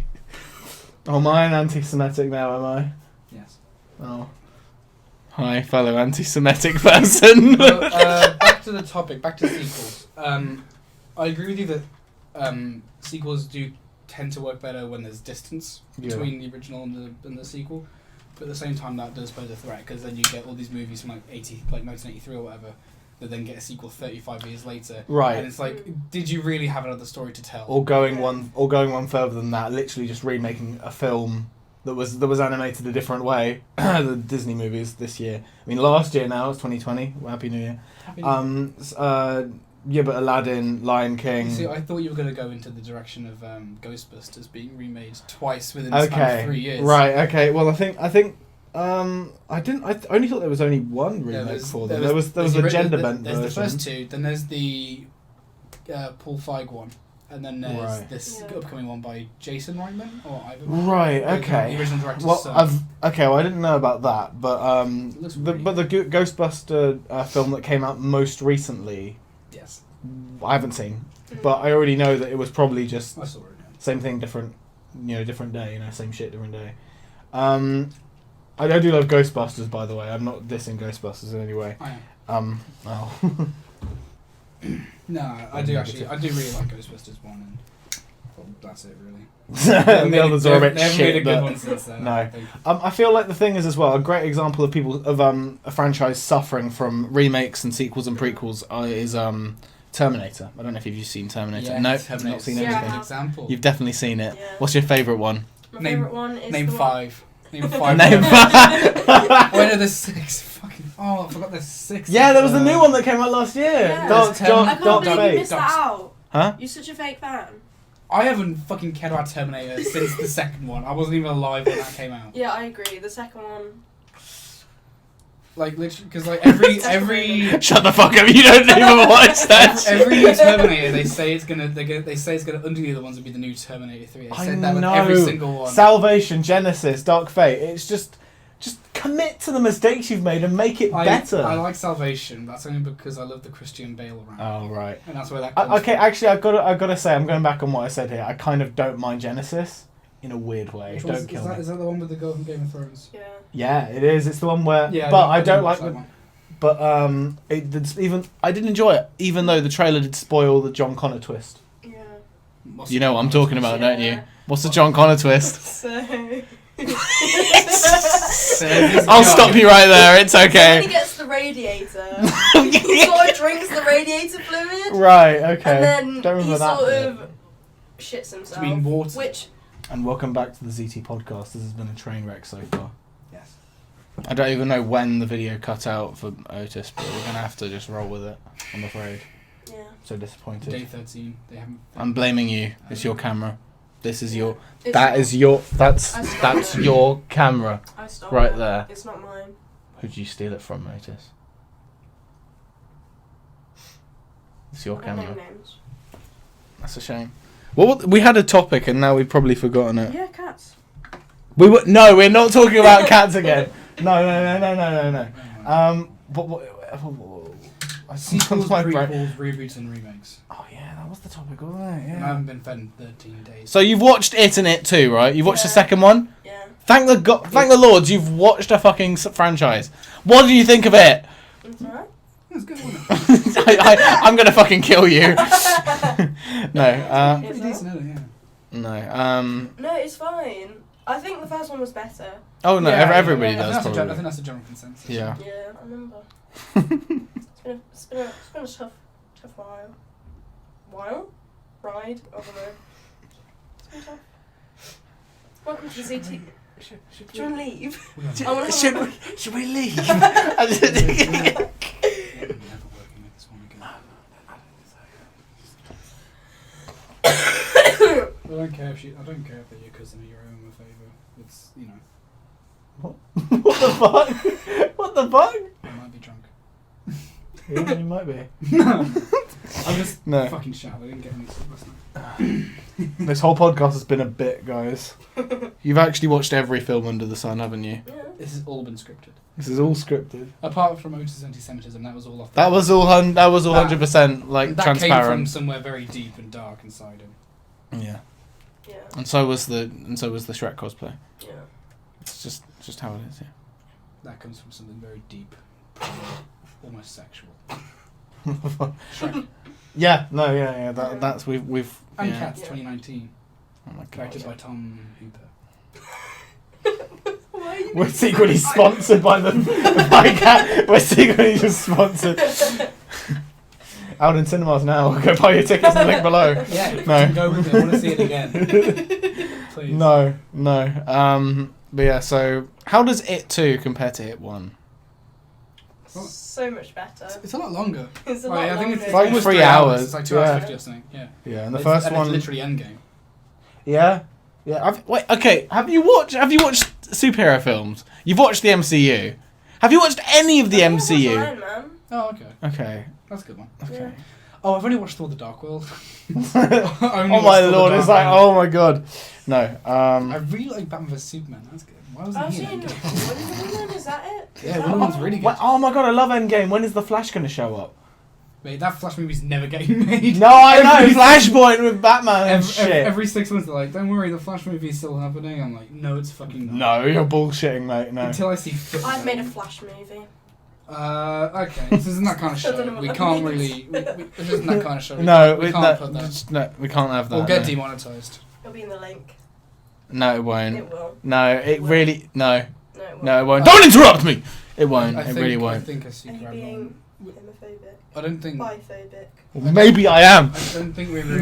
Oh, am I an anti-Semitic now, am I? Yes. Oh. Hi, fellow anti-Semitic person. Back to the topic, back to sequels. I agree with you that sequels do tend to work better when there's distance between the original and the sequel. But at the same time, that does pose a threat, because then you get all these movies from like 1983 or whatever, that then get a sequel 35 years later. Right. And it's like, did you really have another story to tell? Or going one further than that, literally just remaking a film that was animated a different way. The Disney movies this year. I mean, last year now, it's 2020. Well, Happy New Year. Yeah, but Aladdin, Lion King. See, I thought you were going to go into the direction of Ghostbusters being remade twice within the span of 3 years. Right. Okay. Well, I think I didn't. I only thought there was only one remake for them. There was the gender bent version. There's the first two. Then there's the Paul Feig one, and then there's this upcoming one by Jason Reitman or Ivan. Right. Okay. The original director's Well, son. well, I didn't know about that, but looks the really Ghostbuster film that came out most recently, yes, I haven't seen, but I already know that it was probably just I saw it. Yeah. same thing, different day, same shit, different day. I do love Ghostbusters, by the way. I'm not dissing Ghostbusters in any way. I am. Oh. No, I do actually. I do really like Ghostbusters 1, and well, that's it really. And the others are a bit They've made shit. a good But one since then. no. I think. I feel like the thing is as well, a great example of people of a franchise suffering from remakes and sequels and prequels is Terminator. I don't know if you've seen Terminator. Yeah, No, Terminator's not seen Yeah. anything. An example. You've definitely seen it. Yeah. What's your favourite one? My Name- favourite one is Name the five. Name five. Name five. When are the six? Fucking. Oh, I forgot there's six. Yeah, there was a new one that came out last year. Yeah. Dark, There's I can't Dark believe you Fate. missed that out. Huh? You're such a fake fan. I haven't fucking cared about Terminator since the second one. I wasn't even alive when that came out. Yeah, I agree. The second one. Like literally, because like every Shut the fuck up! You don't even watch that. every new Terminator, they say it's gonna undo the other ones and be the new Terminator 3. They said that with every single one. Salvation, Genesis, Dark Fate. It's just commit to the mistakes you've made and make it better. I like Salvation. That's only because I love the Christian Bale around. Oh right. And that's where that comes Okay, from. actually, I've got to say, I'm going back on what I said here. I kind of don't mind Genesis in a weird way. Which Don't one's- kill me. is that the one with the girl from Game of Thrones? Yeah. Yeah, it is. It's the one where. Yeah, but I don't watch like that the. one. But I did enjoy it, even though the trailer did spoil the John Connor twist. Yeah. What's You know what I'm talking about, don't you? Yeah. What's the John Connor twist? So. I'll stop you right there. It's When he okay. gets the radiator, he sort of drinks the radiator fluid, Right. Okay. and then Don't remember he that sort bit. of shits himself. Do you mean water? Which And welcome back to the Zea Tea Podcast. This has been a train wreck so far. Yes. I don't even know when the video cut out for Otis, but we're gonna have to just roll with it. I'm afraid. yeah. So disappointed. Day 13. They haven't. I'm blaming you. It's your camera. This is your. It's That not- is your. That's I stole that's it. your camera I stole right it. there. It's not mine. Who'd you steal it from, Otis? It's your I don't know camera. names. That's a shame. Well, we had a topic and now we've probably forgotten it. Yeah, cats. We're not talking about cats again. No. Sequels, My brain- prequels, reboots, and remakes. Oh yeah, that was the topic, wasn't it? And I Yeah. haven't been fed in 13 days. So you've watched It and It too, right? You've watched the Yeah. second one. Yeah. Thank the Lord, you've watched a fucking franchise. What do you think of it? It's alright. That's good, wasn't it? I'm gonna fucking kill you. No, Pretty decent, isn't it? Yeah. no. No, it's fine. I think the first one was better. Oh no, Yeah, everybody yeah, does I think probably. that's a general consensus. Yeah. Yeah, I remember. It's been a tough ride. I don't know. It's been tough. Welcome to ZT. Do you want to leave? I want to Should we leave? Never working with this one again. I don't care if they're your cousin or your own favour. It's What the fuck? What the fuck? I might be drunk. Yeah, you might be. No, I'm just No. fucking shat. I didn't get any sleep last night. This whole podcast has been a bit, guys. You've actually watched every film under the sun, haven't you? Yeah. This has all been scripted. This is all scripted. Apart from Otis' anti-Semitism, that was all off. That was all 100% like that came from transparent. somewhere very deep and dark inside him. Yeah. Yeah. And so was the Shrek cosplay. Yeah. It's just how it is. Yeah. That comes from something very deep, almost sexual. Shrek. Yeah, no, yeah. That's we've. And yeah. Cats 2019, Oh my god. directed by Tom Hooper. Why are you We're secretly sponsored by Cat. We're secretly just sponsored. Out in cinemas now. Go buy your tickets in the link below. Yeah, No. go with me. I want to see it again. Please. No. But yeah. So how does It 2 compare to It 1? So much better. It's a lot longer. It's a Right, lot I think longer. it's like almost 3 3 hours. It's like 2 Yeah. hours 50 or something. Yeah. Yeah, and the It's- first and one. It's literally Endgame. Yeah. Wait. Okay. Have you watched superhero films? You've watched the MCU. Have you watched any of the I think I watched MCU? Iron Man. Oh, okay. Okay. That's a good one. Okay. Oh, I've only watched Thor: The Dark World. Oh my lord! It's like, oh my god. No. I really like Batman vs Superman. That's good. Why wasn't I've he in seen Endgame? Wonder Woman. Is that it? Yeah, Is that Wonder Woman's one? really good. What? Oh my god! I love Endgame. When is the Flash gonna show up? Mate, that Flash movie's never getting made. No, I know. Every- Flashpoint with Batman and shit. Every 6 months they're like, don't worry, the Flash movie's still happening. I'm like, no, it's fucking not. No, you're bullshitting, mate. No. Until I see footage. I've made a Flash movie. Okay, this isn't that kind of I don't know show. what We that can't means. really. This isn't that kind of show. No, we we can't put that. no, we can't have that. We'll get no. demonetized. It'll be in the link. No, it won't. It will. No, it will. really. No, No, it won't. no, it won't. Don't interrupt me. It won't. I It think, really I won't. think I see Are you grab being on. homophobic? I don't think. Biphobic? Well, maybe I am. I don't think we really.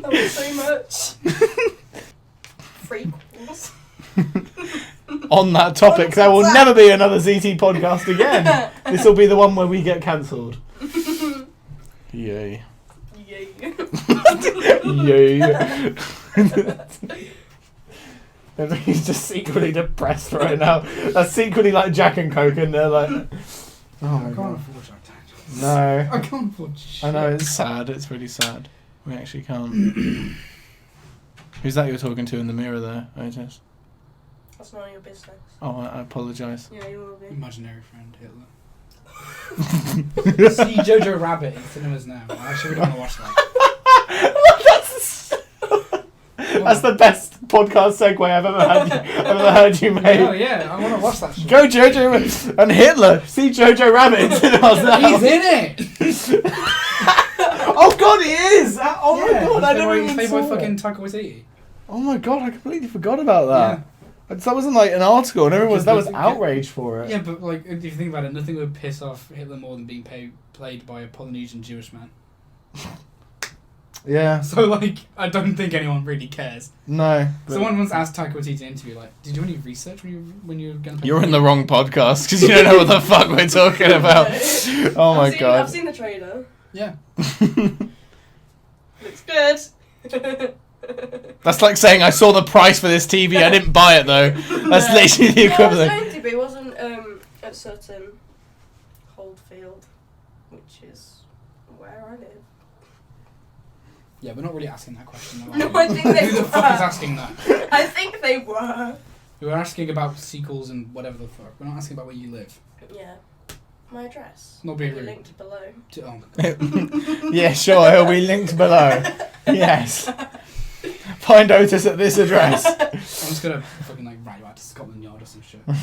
That was so much. Frequels. On that topic, there will never be another ZT podcast again. This will be the one where we get cancelled. Yay. Yay. Yay. He's just secretly depressed right now. That's secretly like Jack and Coke, and they're like, oh I my can't god. afford Jack Daniels. No. I can't afford shit. I know, it's sad. It's really sad. We actually can't. Who's that you're talking to in the mirror there, Otis? That's none of your business. Oh, I apologise. Yeah, you will be. Imaginary friend Hitler. See Jojo Rabbit in cinemas now. I actually really want to watch that. That's the best podcast segue I've ever heard you make. Oh yeah, I want to watch that shit. Go Jojo and Hitler. See Jojo Rabbit in cinemas now. He's in it! Oh god, he is! Oh my god, I never He's even played saw by fucking it. Taika Waititi. Oh my god, I completely forgot about that. That wasn't like an article, and everyone was outraged for it. Yeah, but like, if you think about it, nothing would piss off Hitler more than being played by a Polynesian Jewish man. Yeah. So like, I don't think anyone really cares. No. but- Someone once asked Taika Waititi in an interview, like, did you do any research when you were going to? You're in the wrong podcast because you don't know what the fuck we're talking about. Oh my god. I've seen the trailer. Yeah. Looks good. That's like saying I saw the price for this TV, I didn't buy it though. That's literally the No, I was equivalent. going to, but it wasn't at certain Holdfield, which is where I live. Yeah, we're not really asking that question. Though, No, are we? I think they Who the were. fuck is asking that? I think they were. We were asking about sequels and whatever the fuck. We're not asking about where you live. Yeah. My address. Not being will be rude. linked below. Oh my god. Yeah, sure, it'll be linked below. Yes. Find Otis at this address. I'm just gonna fucking like write you out to Scotland Yard or some shit. I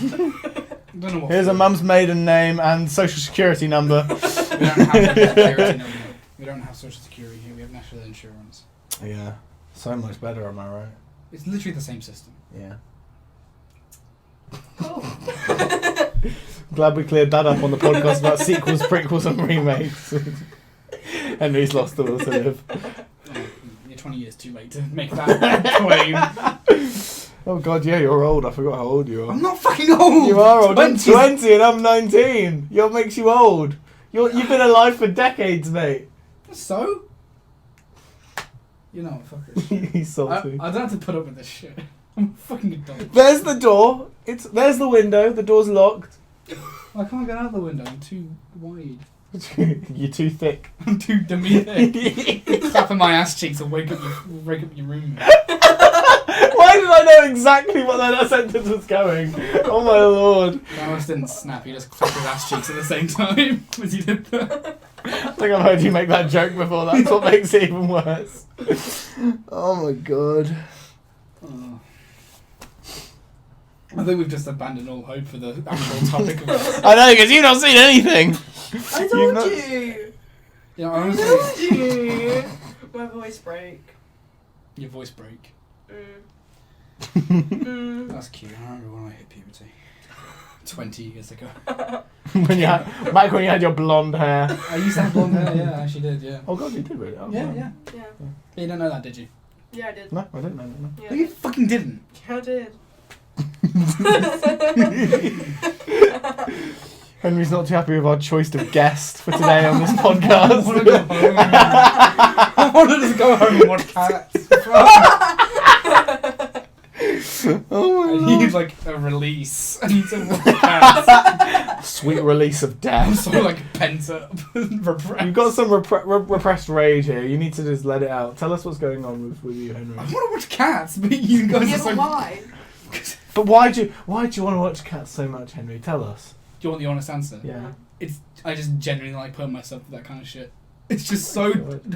don't know what. Here's a mum's maiden name and social security number. We don't have social security number. We don't have social security here. We have national insurance. Yeah. So much better, am I right? It's literally the same system. Yeah. Cool. Glad we cleared that up on the podcast about sequels, prequels, and remakes. Henry's lost the will to live. You're 20 years too late to make that claim. Oh god, yeah, you're old. I forgot how old you are. I'm not fucking old. You are old. I'm 20. 20 and I'm 19. What makes you old? You've been alive for decades, mate. So? You know, fuck this shit. He's salty. I don't have to put up with this shit. I'm a fucking adult. There's the door. There's the window. The door's locked. I can't get out the window. I'm too wide. You're too thick. I'm too demonic. Clapping my ass cheeks will wake up your room. Why did I know exactly what that sentence was going? Oh my lord. That almost didn't snap. He just clapped his ass cheeks at the same time as he did that. I think I've heard you make that joke before. That's what makes it even worse. Oh my god. Oh. I think we've just abandoned all hope for the actual topic of this. I know, because you've not seen anything. I You've told not- you. You know, I honestly, told you. My voice break. your voice break. Mm. That's cute. I remember when I hit puberty. 20 years ago. Back when you had your blonde hair. I used to have blonde hair, yeah, I actually did, yeah. Oh god, you did really? Oh, Yeah, wow. yeah. Yeah. You don't know that, did you? Yeah, I did. No, I didn't know that. No. Yeah, No, you fucking didn't. I did. Henry's not too happy with our choice of guest for today on this I podcast. want to go home. I want to just go home and watch Cats. Oh I my need god. like a release. I need to watch Cats. Sweet release of I'm death. so like pent up and repressed. You've got some repressed rage here. You need to just let it out. Tell us what's going on with you, Henry. I want to watch Cats, but you guys Yeah, are but so... why? But why do you want to watch Cats so much, Henry? Tell us. Do you want the honest answer? Yeah. I just genuinely like putting myself through that kind of shit. It's just so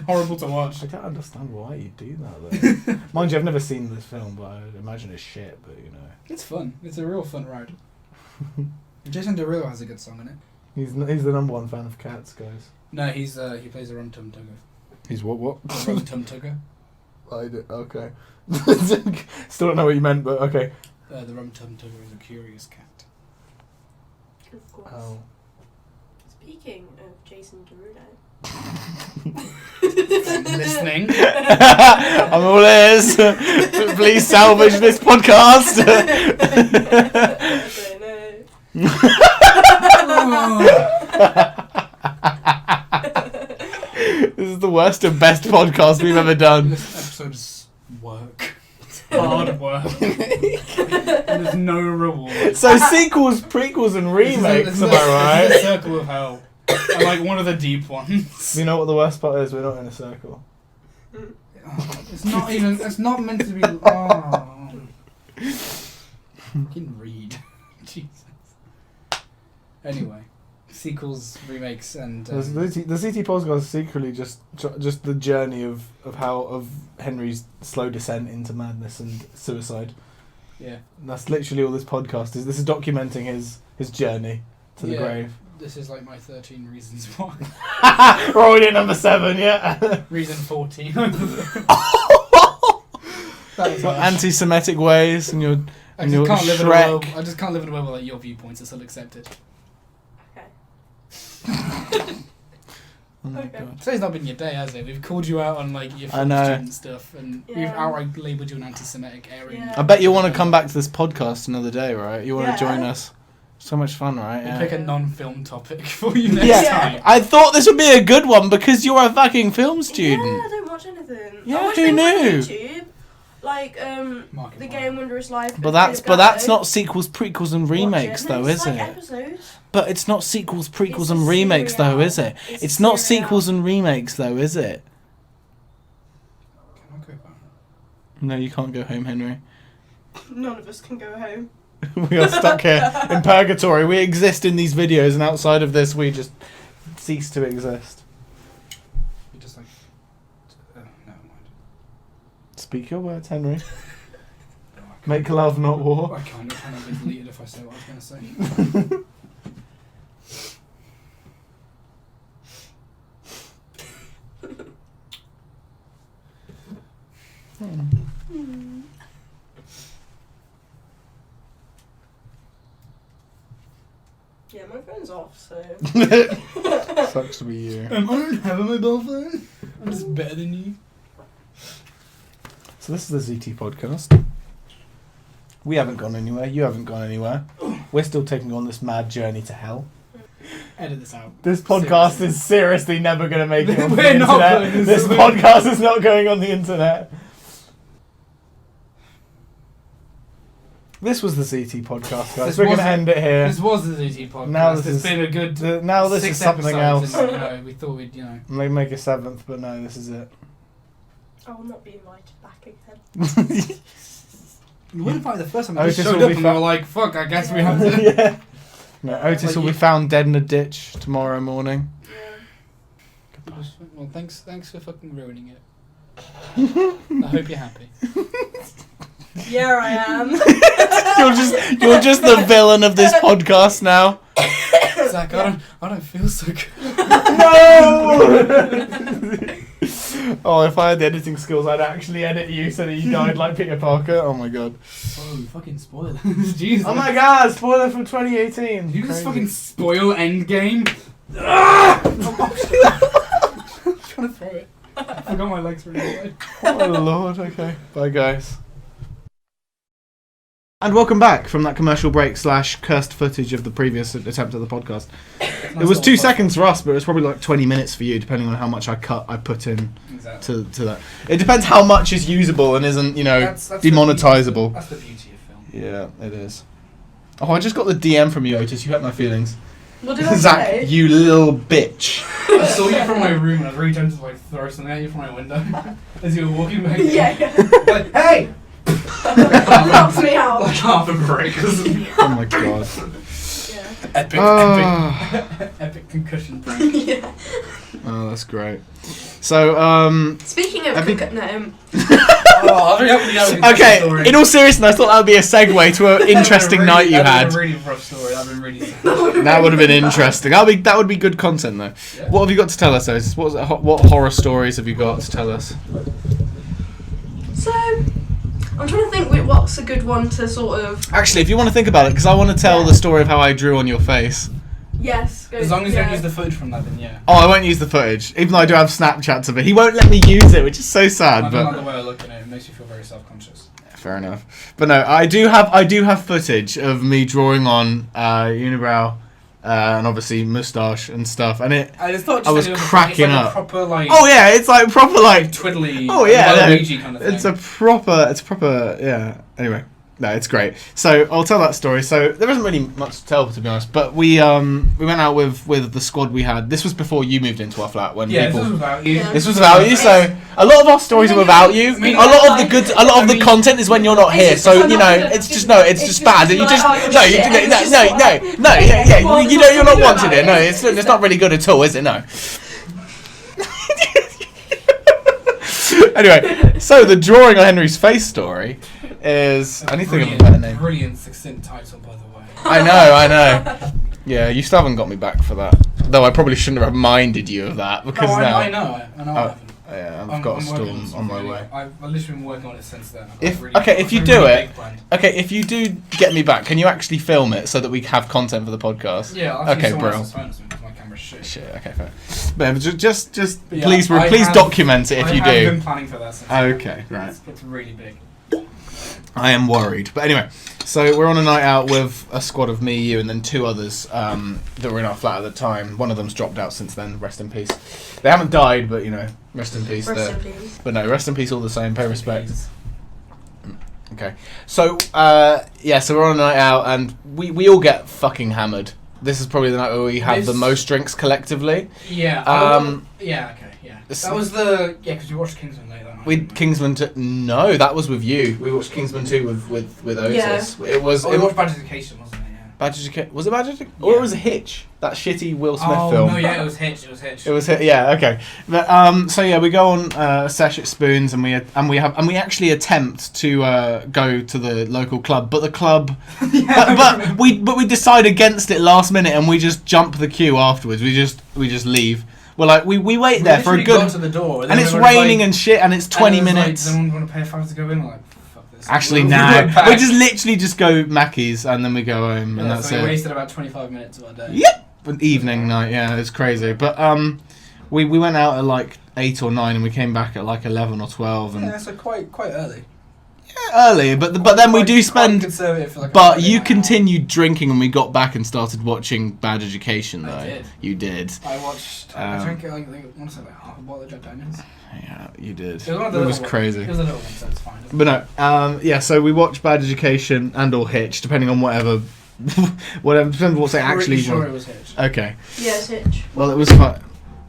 horrible to watch. I don't understand why you do that though. Mind you, I've never seen this film, but I imagine it's shit. But you know, It's fun. It's a real fun ride. Jason Derulo has a good song in it. he's the number one fan of Cats, guys. No, he plays a rum tum tugger. He's what? A rum tum tugger. I did. Okay. Still don't know what you meant, but okay. The rum tum tugger is a curious cat. Of course. Oh. Speaking of Jason Derulo. Listening. I'm all ears. Please salvage this podcast. I don't know. This is the worst and best podcast we've ever done. This episode is work. It's hard work. And there's no reward. So sequels, prequels, and remakes. Am I This is right? a circle of hell. I like one of the deep ones. You know what the worst part is? We're not in a circle. Oh, it's not even. It's not meant to be. Oh. Fucking read. Jesus. Anyway, sequels, remakes, and The Zea Tea Podcast is secretly just the journey of Henry's slow descent into madness and suicide. yeah. And that's literally all this podcast is. This is documenting his journey to the Yeah. grave. This is like my 13 reasons why. We're already at number 7, yeah. Reason 14. That was Your harsh. anti-Semitic ways and your I and just your can't live in a world. Shrek. I just can't live in a world where like, your viewpoints are still accepted. Oh my Okay. god. Today's not been your day, has it? We've called you out on like your I know. student stuff, and we've Yeah. outright labelled you an anti-Semitic Aryan. Yeah. I bet you want to come back to this podcast another day, right? You want to Yeah. join us? So much fun, right? We'll Yeah. pick a non-film topic for you next Yeah. time. I thought this would be a good one because you're a fucking film student. Yeah, I don't watch anything. Yeah, I watch who things on knew? YouTube, like Market The Mile. Game Wondrous Life. But of that's Peter that's Gatto. not sequels, prequels, and Watch remakes, it. though, No, is it's like it? Episodes. But it's not sequels, prequels, It's and a remakes, though, is it? serial. It's a not serial. sequels and remakes, though, is it? Can I go back? No, you can't go home, Henry. None of us can go home. We are stuck here in purgatory. We exist in these videos, and outside of this, we just cease to exist. You're just like... never mind. Speak your words, Henry. No, I can't. Make love, not war. I can't. It kind of be deleted if I say what I was going to say. Yeah, my phone's off, so. Sucks to be you. I don't have a mobile phone. I'm just better than you. So this is the ZT podcast. We haven't gone anywhere. You haven't gone anywhere. We're still taking on this mad journey to hell. Edit this out. This podcast Seriously. is seriously never going to make it on the We're not internet. putting This this- podcast is not going on the internet. This was the ZT podcast, guys. This We're going to wasn't- end it here. This was the ZT podcast. Now this it's is- been a good Now this 6 is something episodes, else. and, we thought we'd, May make a 7th, but no, this is it. I will not be invited back again. You weren't invited the first time. Oh, I just this showed will up be and fa- they were like, fuck, I guess we have to... Yeah. No, Otis Like will be you- found dead in a ditch tomorrow morning. Yeah. Well, thanks for fucking ruining it. I hope you're happy. Yeah, I am. You're just the villain of this podcast now. Zach, I don't feel so good. No! Oh, if I had the editing skills, I'd actually edit you so that you died like Peter Parker. Oh my god. Oh, fucking spoilers. Jesus. Oh my god, spoiler from 2018. You just fucking spoil Endgame. I'm trying to throw it. I forgot my legs were in the way. Oh lord, okay. Bye guys. And welcome back from that commercial break / cursed footage of the previous attempt at the podcast. It was 2 seconds for us, but it was probably like 20 minutes for you, depending on how much I put in to that. It depends how much is usable and isn't, that's demonetizable. That's the beauty of film. Yeah, it is. Oh, I just got the DM from you, Otis. You hurt my feelings. What did I Zach, say? you little bitch. I saw you from my room and I was really tempted to throw something at you from my window as you were walking back. Yeah. Like, hey! Knocks me out. Like half a break. Oh my god. Yeah. Epic concussion break. Yeah. Oh, that's great. So, Speaking of no. Oh, I was really hoping you had a good okay, story. in all seriousness, I thought that would be a segue to an interesting night you had. That would have been a really rough story. That would have been really sad. That would have been interesting. That would be good content, though. Yeah. What have you got to tell us, Otis? What horror stories have you got to tell us? So, I'm trying to think what's a good one to sort of... Actually, if you want to think about it, because I want to tell the story of how I drew on your face. Yes. Go, As long as you don't use the footage from that, then yeah. Oh, I won't use the footage, even though I do have Snapchats of it. He won't let me use it, which is so sad. I But don't like the way I look at it. It makes you feel very self-conscious. fair enough. But no, I do have footage of me drawing on unibrow and obviously moustache and stuff, and It's not just I was cracking it's like up. A proper like. Oh yeah, it's like proper like twiddly. Oh yeah, Waluigi kind of thing. it's proper yeah. Anyway, no, it's great. So I'll tell that story. So there isn't really much to tell, to be honest. But we went out with the squad we had. This was before you moved into our flat when Yeah, people. this was about you. Yeah. This was about you. So a lot of our stories are without you. I mean, A lot of the content is when you're not here. So you know, it's just bad. You just you're not wanted here. No, it's not really good at all, is it? No. Anyway, so the drawing on Henry's face story is... I need to think of a better name. Brilliant, succinct title, by the way. I know. Yeah, you still haven't got me back for that. Though I probably shouldn't have reminded you of that, because now... I know I haven't. Yeah, I've got a storm on my way. I've literally been working on it since then. If you do do get me back, can you actually film it so that we have content for the podcast? Yeah, I'll okay, bro. because my camera's shit. Shit, okay, fair. But just But yeah, please document it if you I have do. been planning for that since Okay, right. It's really big. I am worried. But anyway, so we're on a night out with a squad of me, you, and then 2 others that were in our flat at the time. One of them's dropped out since then. Rest in peace. They haven't died, but, rest in peace. Rest in peace. But no, rest in peace all the same. Pay respect. Okay. So, so we're on a night out, and we all get fucking hammered. This is probably the night where we have the most drinks collectively. Yeah. Yeah, okay, yeah. That was because we watched Kingsman late that night. Kingsman 2. No, that was with you. We watched Kingsman 2 with Otis. Yeah. It was. We watched Bad Education, wasn't it? Yeah. Bad Education. Was it Bad Education? Or it was Hitch? That shitty Will Smith film. No, yeah, it was Hitch. It was Hitch. Yeah, okay. But so yeah, we go on a sesh at Spoons, and we actually attempt to go to the local club, but the club, but we decide against it last minute, and we just jump the queue afterwards. We just leave. We're like we wait there for a good. Got to the door, and it's raining and shit, and it's 20 minutes. Does anyone want to pay $5 to go in? Like, fuck this. Actually, no. We just literally go Mackey's, and then we go home, and that's so it. We wasted about 25 minutes of our day. Yep. An evening night, yeah, it's crazy. But we went out at like 8 or 9, and we came back at like 11 or 12. And so quite early. Yeah, early, but then we do spend. Conservative for like but you continued drinking, and we got back and started watching Bad Education. Though I did. You did. I watched. I drank I want to say like half a bottle of Jack Daniels. Yeah, you did. It was crazy. It was a little one, so it's fine. But no, yeah. So we watched Bad Education and or Hitch, depending on whatever. Depends on what's actually. Sure, it was Hitch. Okay. Yeah, it's Hitch. Well, it was fun.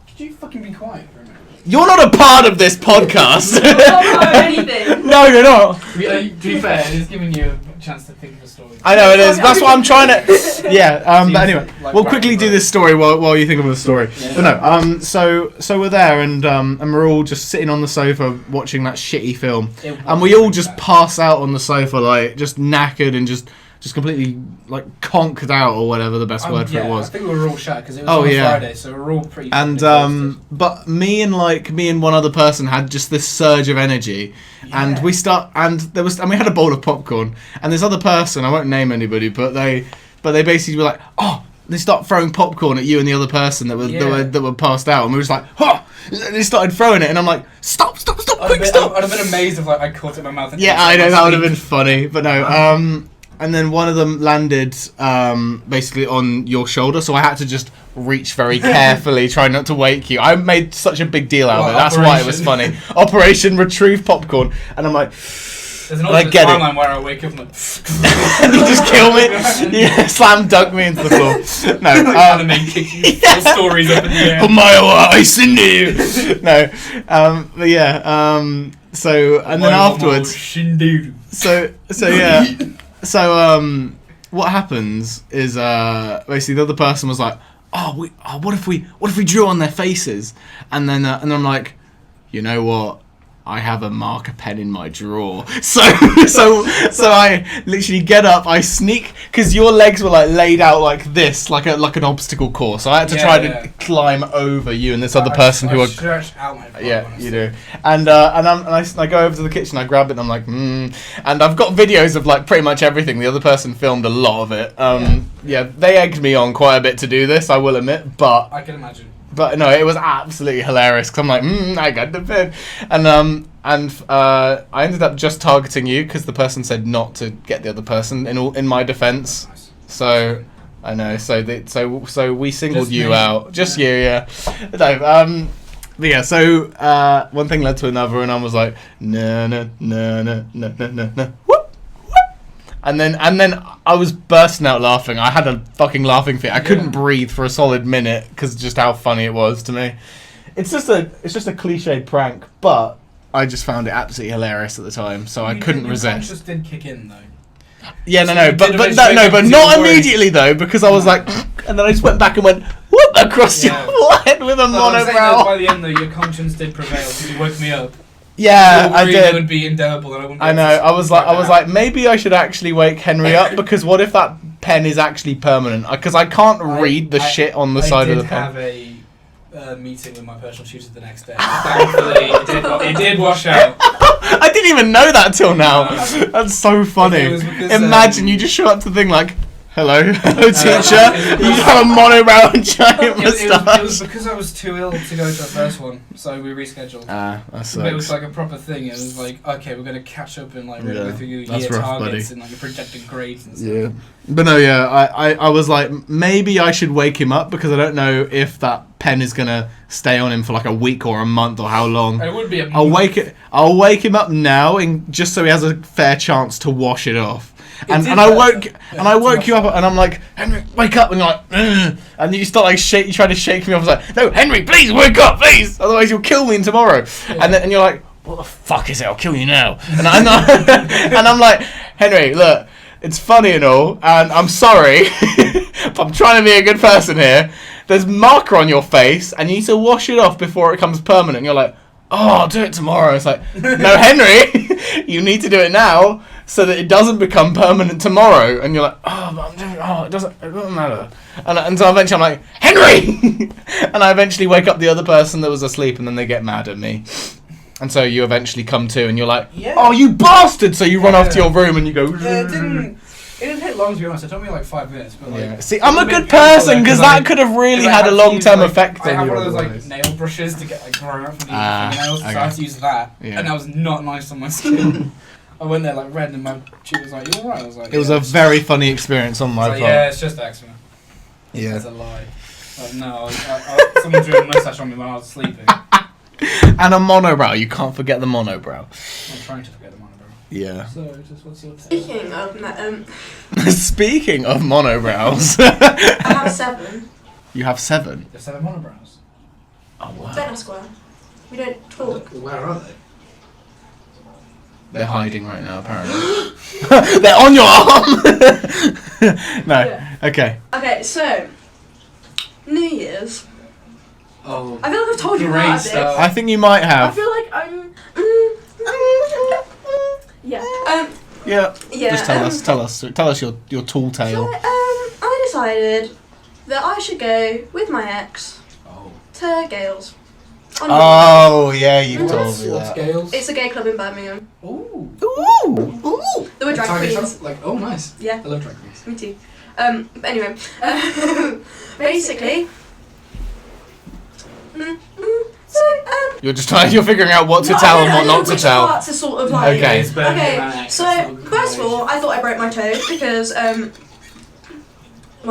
Could you fucking be quiet for a minute? You're not a part of this podcast. I don't know anything. No, you're not. To be fair, it's giving you a chance to think of a story. I know it is. That's what I'm trying to. Yeah. But anyway, Like we'll quickly do this story while you think of the story. Yeah. But no. So we're there and we're all just sitting on the sofa watching that shitty film, and we all just pass out on the sofa like just knackered and just completely like conked out or whatever the best word for it was. I think we were all shattered because it was on a Friday, so we were all pretty. And but me and one other person had just this surge of energy, and we had a bowl of popcorn, and this other person, I won't name anybody, but they basically were like, oh, they start throwing popcorn at you and the other person that were passed out, and we were just like, oh, and they started throwing it, and I'm like, stop, stop, quick, stop. I'd have been amazed if like I caught it in my mouth. And I know that would have been funny, but no. And then one of them landed basically on your shoulder, so I had to just reach very carefully, try not to wake you. I made such a big deal out of it. That's why it was funny. Operation Retrieve Popcorn. And I'm like, there's an alternate timeline where I wake up and like, and you just kill me? Yeah, slam dunk me into the floor. No. Anime kicking stories up in the air. Omae ice in you. No. But yeah. So, and then afterwards. So what happens is basically the other person was like, what if we drew on their faces, and then I'm like, you know what? I have a marker pen in my drawer. So I literally get up, I sneak, because your legs were like laid out like this, like an obstacle course. So I had to try to climb over you and this other person who stretched out my phone, honestly. You do. And I go over to the kitchen, I grab it, and I'm like, and I've got videos of like pretty much everything. The other person filmed a lot of it. They egged me on quite a bit to do this, I will admit, but I can imagine. But no, it was absolutely hilarious because I'm like, I got the pen, and I ended up just targeting you because the person said not to get the other person. In my defence, Nice. So I know. So we singled Just you me. out, just you, yeah. No, but yeah. So one thing led to another, and I was like, no. Whoop. And then I was bursting out laughing. I had a fucking laughing fit. I couldn't breathe for a solid minute because just how funny it was to me. It's just a cliched prank, but I just found it absolutely hilarious at the time, so I couldn't resist. Just did kick in though. Yeah, So but not immediately though, because I was like, and then I just went back and went whoop across your forehead with a monobrow. By the end though, your conscience did prevail because you woke me up. Yeah, I did. It would be indelible, and I wouldn't. I know. I was like, maybe I should actually wake Henry up because what if that pen is actually permanent? Because I can't read the shit on the side of the pen. I did have a meeting with my personal tutor the next day. Thankfully, it did wash out. I didn't even know that till now. That's so funny. Imagine you just show up to the thing like, hello teacher. You just have a monobrow and giant moustache. It was because I was too ill to go to the first one, so we rescheduled. That sucks. But it was like a proper thing. It was like, okay, we're going to catch up and like we're going to go through your year targets and like your projected grades and stuff. Yeah. But no, I was like, maybe I should wake him up because I don't know if that pen is going to stay on him for like a week or a month or how long. It would be a month. I'll wake him up now and just so he has a fair chance to wash it off. And I woke you up and I'm like, Henry, wake up, and you're like, ugh. And you start like you try to shake me off. I was like, no, Henry, please wake up, please, otherwise you'll kill me tomorrow. Yeah. And you're like, what the fuck is it? I'll kill you now. And I'm like, Henry, look, it's funny and all, and I'm sorry, but I'm trying to be a good person here. There's marker on your face, and you need to wash it off before it becomes permanent. And you're like, oh, I'll do it tomorrow. It's like, no, Henry, you need to do it now so that it doesn't become permanent tomorrow. And you're like, it doesn't matter. And so eventually I'm like, Henry! And I eventually wake up the other person that was asleep, and then they get mad at me. And so you eventually come to, and you're like, oh, you bastard! So you run off to your room, and you go... Yeah, it didn't take long, to be honest. It took me like 5 minutes. But like, See, I'm a good person, because that could have really had a long-term effect on you. I have one of those like nail brushes to get like grown up from the fingernails, so I had to use that, and that was not nice on my skin. I went there like red, and my tutor was like, "You alright?" I was like, "It was a very funny experience on my part." Yeah, it's just eczema. Yeah, that's a lie. Like, no, someone drew a mustache on me when I was sleeping. And a monobrow. You can't forget the monobrow. I'm trying to forget the monobrow. Yeah. So, just what's your Speaking of Speaking of monobrows, I have 7. You have 7. You have 7 monobrows. Oh wow. Don't ask why. We don't talk. Where are they? They're hiding right now, apparently. They're on your arm. No. Yeah. Okay. Okay, so New Year's. Oh. I feel like I've told you Great about this. stuff. I think you might I have. feel like I'm. Yeah. Yeah. Yeah. Just tell us your tall So, tale. I decided that I should go with my ex Oh. to Gales. On Oh yeah, you Mhm. told me What's that. Gales? It's a gay club in Birmingham. Ooh. Ooh. There were drag Target queens. shop? Like, oh, nice. Yeah. I love drag queens. Me too. But anyway, basically. You're figuring out what to tell and what not to tell. To sort of like. Okay. It's Birmingham Okay, and so access. first of all, I thought I broke my toe because well,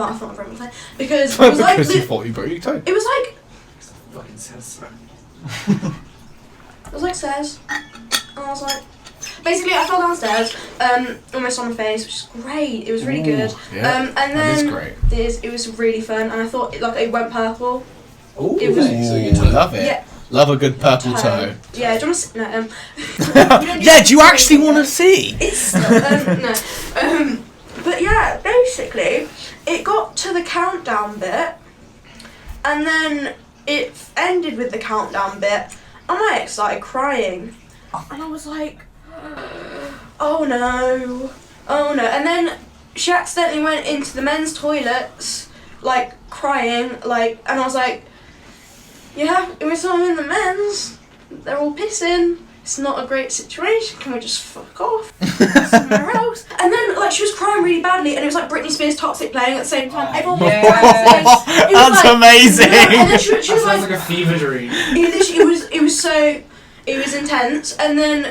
I thought I broke my toe because it was like Because you thought you broke your toe. it was like Fucking says so. it was like stairs, and I was like, basically I fell downstairs, almost on my face, which is great. It was really good. Yeah, And that is then great. it was really fun, and I thought it went purple. Ooh, It was- Ooh, love it. Yeah. Love a good purple toe. Yeah, do you want to no? Yeah, do you actually want to see? It's no. But yeah, basically, it got to the countdown bit, and then it ended with the countdown bit, and my ex started crying, and I was like, oh no, and then she accidentally went into the men's toilets, like crying, like, and I was like, yeah, we're sort of in the men's, they're all pissing. It's not a great situation. Can we just fuck off somewhere else? And then, like, she was crying really badly, and it was like Britney Spears' "Toxic" playing at the same time. Everyone was Yes. dancing. It was That's like, amazing. Yeah, and then she That was sounds like, like a fever dream. it was intense. And then,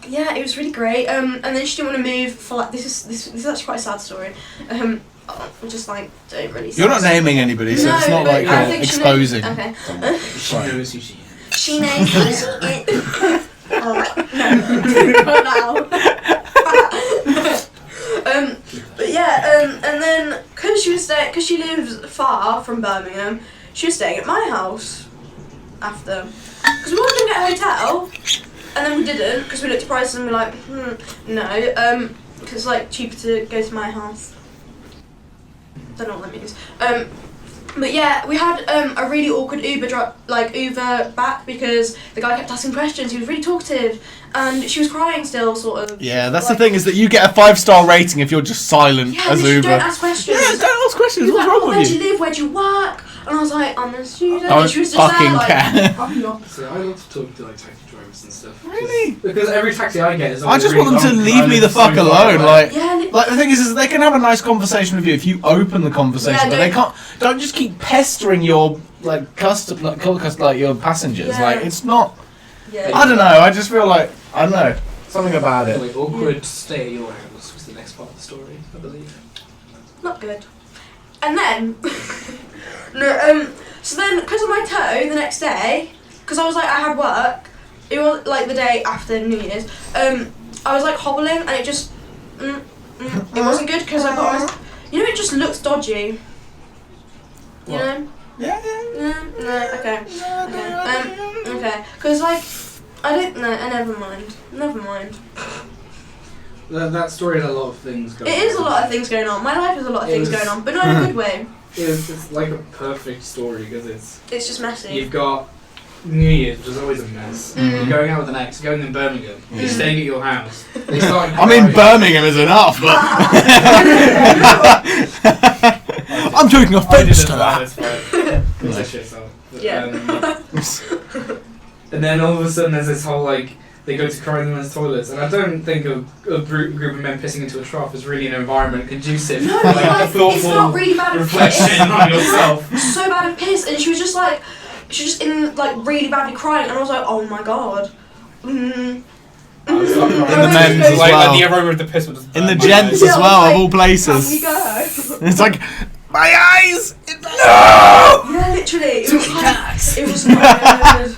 yeah, it was really great. And then she didn't want to move for like this is actually quite a sad story. Just like don't really. You're not naming anybody, so it's not but like I you're think she exposing. Okay. She knows who she is. She knows who she is. Oh, no. But yeah, and then because she lives far from Birmingham, she was staying at my house after. Because we wanted to get a hotel, and then we didn't because we looked at prices and we were like, no, because it's like cheaper to go to my house. Don't know what that means. But yeah, we had a really awkward Uber back because the guy kept asking questions. He was really talkative, and she was crying still, sort of. Yeah, that's like, the thing is that you get a 5-star rating if you're just silent Yeah, as literally Uber. don't ask questions. Yeah, don't ask questions. He was What's like, wrong where with do you? you live? Where do you work? And I was like, I'm a student. Don't and she was just fucking there, like, care. I'm the opposite. I love to talk to like taxi drivers and stuff. Really? Because every taxi I get is I always just really want them to long, leave me the so far fuck alone. away. Yeah, Like the thing is they can have a nice conversation with you if you open the conversation, Yeah, but they can't. Don't just keep pestering your your passengers. Yeah. Like it's not. yeah. I don't know. I just feel like I don't know something about it. Like awkward stay at your house was the next part of the story, I believe. Not good. And then, so then, because of my toe, the next day, because I was like, I had work, it was like the day after New Year's, I was like hobbling, and it just, it wasn't good, because I got my, it just looks dodgy. You What? know? Yeah. No, okay. Okay, because like, I don't know, never mind. That story had a lot of things going on. It is a lot of things going on. My life has a lot of things going on, but not in a good way. It's like a perfect story because It's just messy. you've got New Year's, which is always a mess. You're going out with an ex, going in Birmingham, you're staying at your house. They start I mean, Birmingham is enough, but I'm taking offence to that. It's a shit song. Yeah. And then all of a sudden there's this whole like they go to cry in the men's toilets, and I don't think a group of men pissing into a trough is really an environment conducive No, to like a it thoughtful felt really bad of reflection piss. on yourself. So bad of piss, and she was just in like really badly crying, and I was like, oh my god. In the men's as Like well. the aroma of the piss would just In the burn my gents nose. as Yeah, well, like, of all Can we places. go? It's like my eyes. No. Yeah, literally. It was it was not good.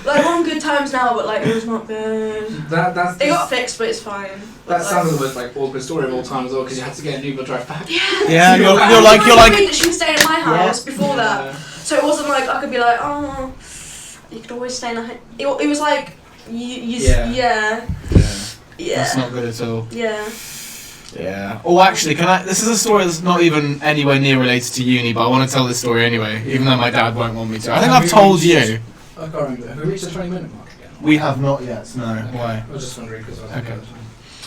Like we're on good times now, but like it was not good. That's It got fixed, but it's fine. that But, sounds the most like awkward story of all time as well, because you had to get an Uber drive back. Yeah, you're I like agreed that she was staying at my house before that. Yeah. So it wasn't like I could be like, oh, you could always stay in a it was like Yeah. Yeah. Yeah. That's not good at all. Yeah. Yeah. Oh, actually, this is a story that's not even anywhere near related to uni, but I want to tell this story anyway, even though my dad won't want me to. I think I've told you. I can't remember. Have we reached the 20-minute mark again? We have not yet. No. Why? I was just wondering because I was Okay.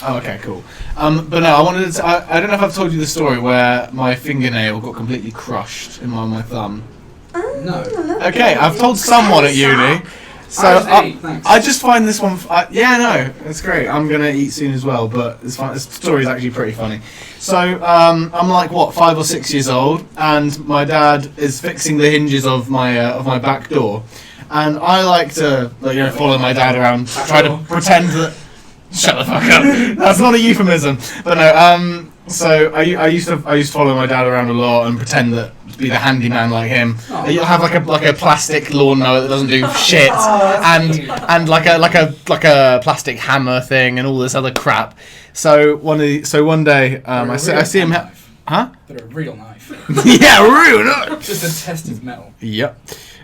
Oh, okay, cool. But no, I wanted to. I don't know if I've told you the story where my fingernail got completely crushed in my thumb. No. Okay, I've told someone at uni. So thanks. I just find this one. Yeah, no, it's great. I'm gonna eat soon as well, but it's fun. This story is actually pretty funny. So I'm like 5 or 6 years old, and my dad is fixing the hinges of my back door, and I like to follow my dad around, try to pretend that. Shut the fuck up. That's not a euphemism. But no. So I used to follow my dad around a lot and pretend that to be the handyman like him. You'll have like a plastic lawnmower that doesn't do shit, and like a plastic hammer thing and all this other crap. So one day I see him. Huh? But a real knife. Yeah, real knife. Just to test his metal. Yep.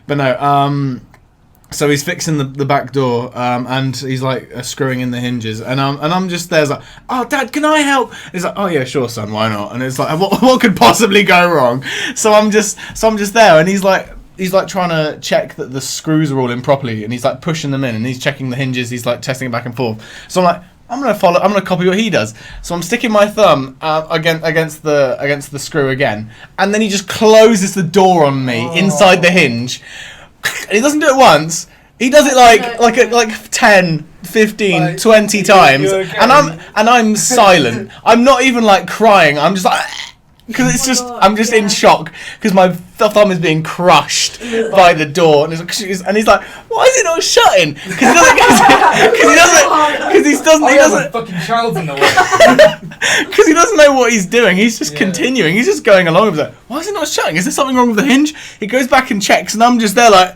But no. So he's fixing the back door, and he's like screwing in the hinges, and I'm just there, like, oh, Dad, can I help? He's like, oh yeah, sure, son, why not? And it's like, what could possibly go wrong? So I'm just there, and he's like trying to check that the screws are all in properly, and he's like pushing them in, and he's checking the hinges, he's like testing it back and forth. So I'm like, I'm gonna copy what he does. So I'm sticking my thumb against the screw again, and then he just closes the door on me inside the hinge. And he doesn't do it once. He does it like 10, 15, 20 times. Okay? And I'm silent. I'm not even like crying. I'm just like, because it's just I'm just in shock because my thumb is being crushed by the door, and he's like, why is it not shutting? Because he doesn't fucking child in the way. because he doesn't know what he's doing. He's just continuing. He's just going along with it. Why is it not shutting? Is there something wrong with the hinge? He goes back and checks, and I'm just there like.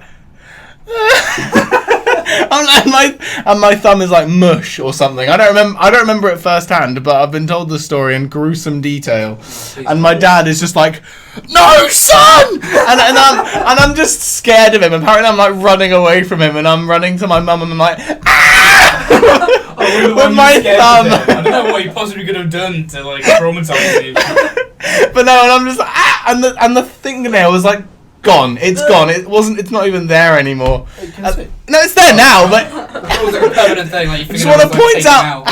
and my thumb is like mush or something. I don't remember it firsthand, but I've been told the story in gruesome detail. And my dad is just like, "No, son!" and I'm just scared of him. Apparently, I'm like running away from him, and I'm running to my mum, and I'm like, "Ah!" with my thumb. I don't know what he possibly could have done to like traumatize you. But no, and I'm just like, ah! And the fingernail was like. Gone. It's gone. It's not even there anymore. No, it's there now, but it was like a permanent thing. Like, just want to point out.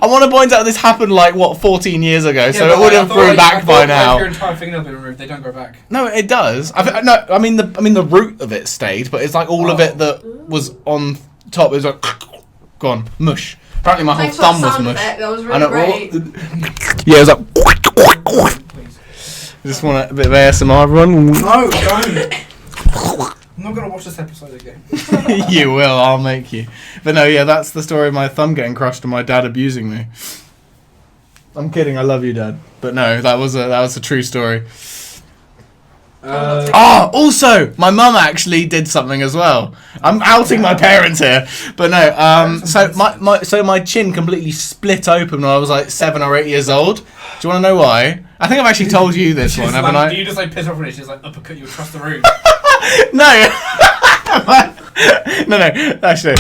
I want to point out this happened like 14 years ago, so it would have grew back by now. If your entire fingernail been removed, they don't grow back. No, it does. I mean the root of it stayed, but it's like all of it that was on top is like gone, mush. Apparently my whole thumb was mush. That was really great. Yeah, it was like. Just want a bit of ASMR, everyone. No, don't. I'm not gonna watch this episode again. You will. I'll make you. But no, yeah, that's the story of my thumb getting crushed and my dad abusing me. I'm kidding. I love you, Dad. But no, that was a true story. Also, my mum actually did something as well. I'm outing my parents here, but no. So my chin completely split open when I was like 7 or 8 years old. Do you want to know why? I think I've actually told you this one, haven't I? Do you just like piss off when she's like uppercut you across the room? No. No, actually.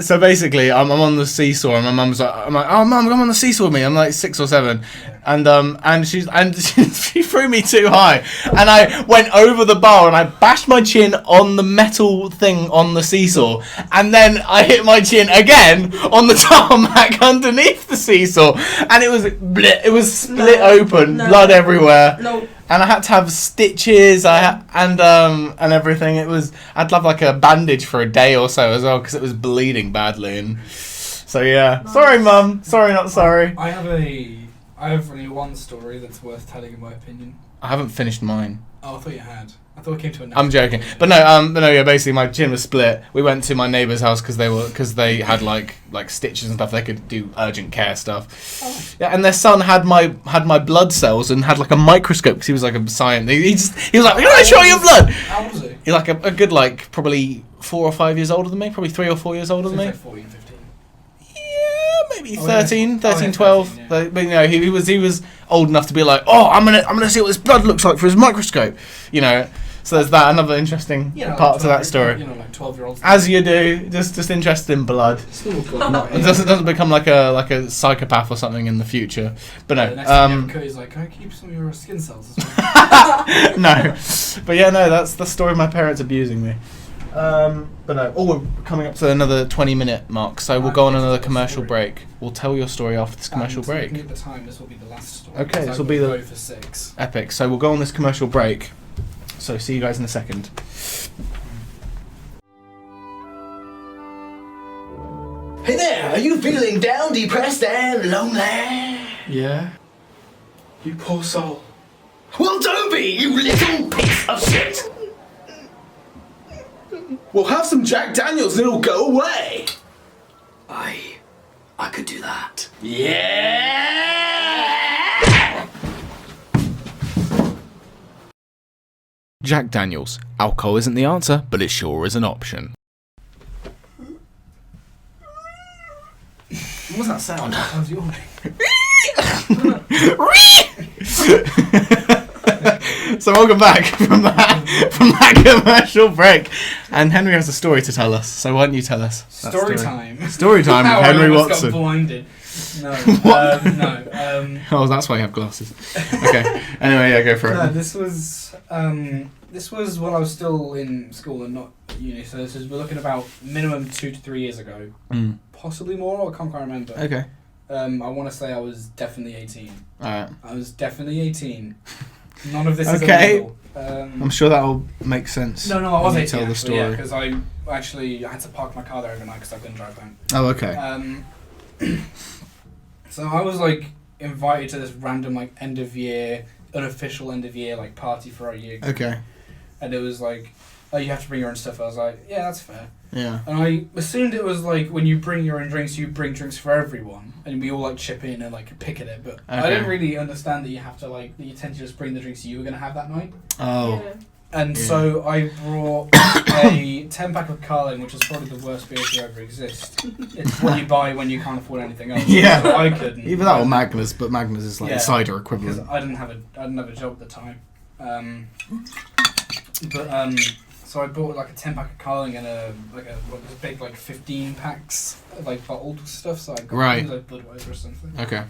So basically, I'm on the seesaw, and my mum's like, I'm like, oh mum, come on the seesaw with me. I'm like 6 or 7, and she threw me too high, and I went over the bar, and I bashed my chin on the metal thing on the seesaw, and then I hit my chin again on the tarmac underneath the seesaw, and it was split open, blood everywhere. No. And I had to have stitches. And everything. I'd have like a bandage for a day or so as well because it was bleeding badly. And so yeah, sorry, Mum. Sorry, not sorry. I have only one story that's worth telling in my opinion. I haven't finished mine. Oh, I thought you had. I thought it came to an end. I'm joking, but no. Yeah. Basically, my chin was split. We went to my neighbour's house because they had like stitches and stuff. They could do urgent care stuff. Oh. Yeah, and their son had my blood cells and had like a microscope because he was like a scientist. He was like, "Can I show your blood?" How was he? He's like a good like probably 4 or 5 years older than me. Probably 3 or 4 years older than me. Like 14, 15. Yeah, maybe 13, 13, 13, 12. yeah. But you know, he was old enough to be like, "Oh, I'm gonna see what this blood looks like for his microscope," you know. So there's that, another interesting part to that story. You know, like 12-year-olds. As you do, just interested in blood. Still got It doesn't become like a psychopath or something in the future. But The no, next time you he's like, can I keep some of your skin cells as well? no. But yeah, no, that's the story of my parents abusing me. But no, we're coming up to another 20-minute mark, so we'll go on another commercial break. We'll tell your story after this commercial break. At the time, this will be the last story. Okay, this will I be go the for 6. epic. So we'll go on this commercial break. So see you guys in a second. Hey there, are you feeling down, depressed, and lonely? Yeah. You poor soul. Well, don't be, you little piece of shit! We'll have some Jack Daniels and it'll go away! I could do that. Yeah! Jack Daniels. Alcohol isn't the answer, but it sure is an option. What's that sound? How's your So welcome back from that commercial break, and Henry has a story to tell us. So why don't you tell us? that Story time. Story time How with Henry I almost Watson. got blinded. No. What? No. Oh, that's why you have glasses. Okay. Anyway, yeah, go for it. No, this was when I was still in school and not at uni. So we're looking about minimum 2 to 3 years ago, possibly more. I can't quite remember. Okay. I want to say I was definitely 18. Alright. I was definitely 18. None of this is Okay. illegal. I'm sure that'll make sense. No, I was when you 18. tell the Actually, yeah, story. because I had to park my car there overnight because I couldn't drive home. Oh, okay. So I was like invited to this random like end of year, unofficial end of year like party for our year group. Okay. And it was like, oh, you have to bring your own stuff. I was like, yeah, that's fair. Yeah. And I assumed it was like when you bring your own drinks, you bring drinks for everyone, and we all like chip in and like pick at it. But I Okay. didn't really understand that you have to like that you tend to just bring the drinks you were gonna have that night. Oh. Yeah. And Yeah. so I brought a 10-pack of Carling, which is probably the worst beer to ever exist. It's what you buy when you can't afford anything else. Yeah. So I couldn't. Either that or Magnus, but Magnus is like Yeah, the cider Because equivalent. I didn't have a job at the time. So I bought like a 10-pack of Carling and a big like 15 packs of like bottled stuff. So I got Right. it was like Budweiser or something. Okay.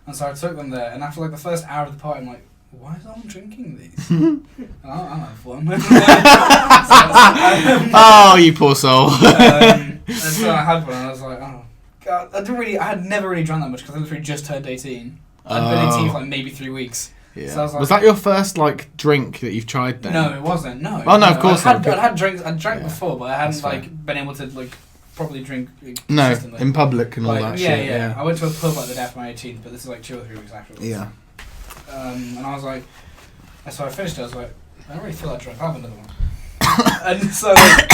And so I took them there, and after like the first hour of the party, I'm like, why is no one drinking these? And I'll have fun. Oh, you poor soul. And so I had one, and I was like, oh god, I had never really drank that much because I literally just turned 18. I'd been 18 for like maybe 3 weeks. Yeah. So I was like- was that your first like drink that you've tried then? No, it wasn't. No. Oh, no, of course I'd not. had drinks. I'd drank Yeah. before, but I hadn't That's like been able to like properly drink No, consistently. in public and all Like, that yeah, shit. yeah. I went to a pub like the day after my 18th, but this is like 2 or 3 weeks afterwards. Yeah. And I was like, so I finished it. I was like, I don't really feel that drunk. I'll have another one. And so like,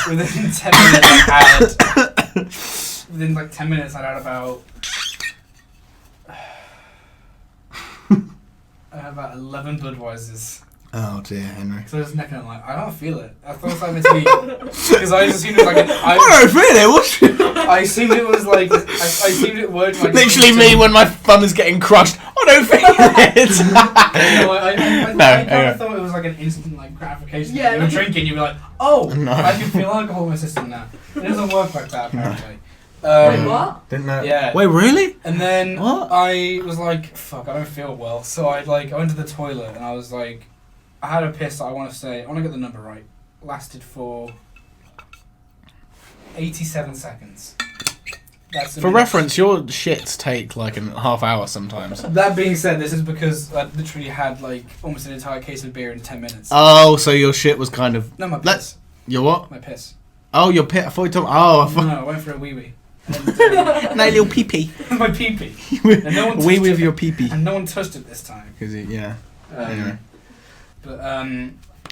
within 10 minutes, I'd had about. I had about 11 Budweisers. Oh dear, Henry. So I was necking it, I'm like, I don't feel it. I thought it was like meant to be. Because I just assumed it was like I don't feel it. What's I assumed it was like. I assumed it would like. literally me when my thumb is getting crushed? I don't feel it. No, I kind okay. of thought it was like an instant like gratification. Yeah, You were like- drinking, you'd be like, oh, No. I can feel alcohol in my system now. It doesn't work like that apparently. Wait, what? Didn't know. Yeah. Wait, really? And then What? I was like, fuck, I don't feel well. So I went to the toilet and I was like, I had a piss that I want to get the number right. Lasted for 87 seconds. That's a For minute. reference, your shits take like a half hour sometimes. That being said, this is because I literally had like almost an entire case of beer in 10 minutes. Oh, so your shit was kind of. No, my piss. Let's. Your what? My piss. Oh, your pit. I thought you were talking. Oh, I thought. No, I went for a wee wee. No, little pee pee. My pee pee. And no one Wee touched with it. your pee pee. And no one touched it this time. Yeah. Anyway. But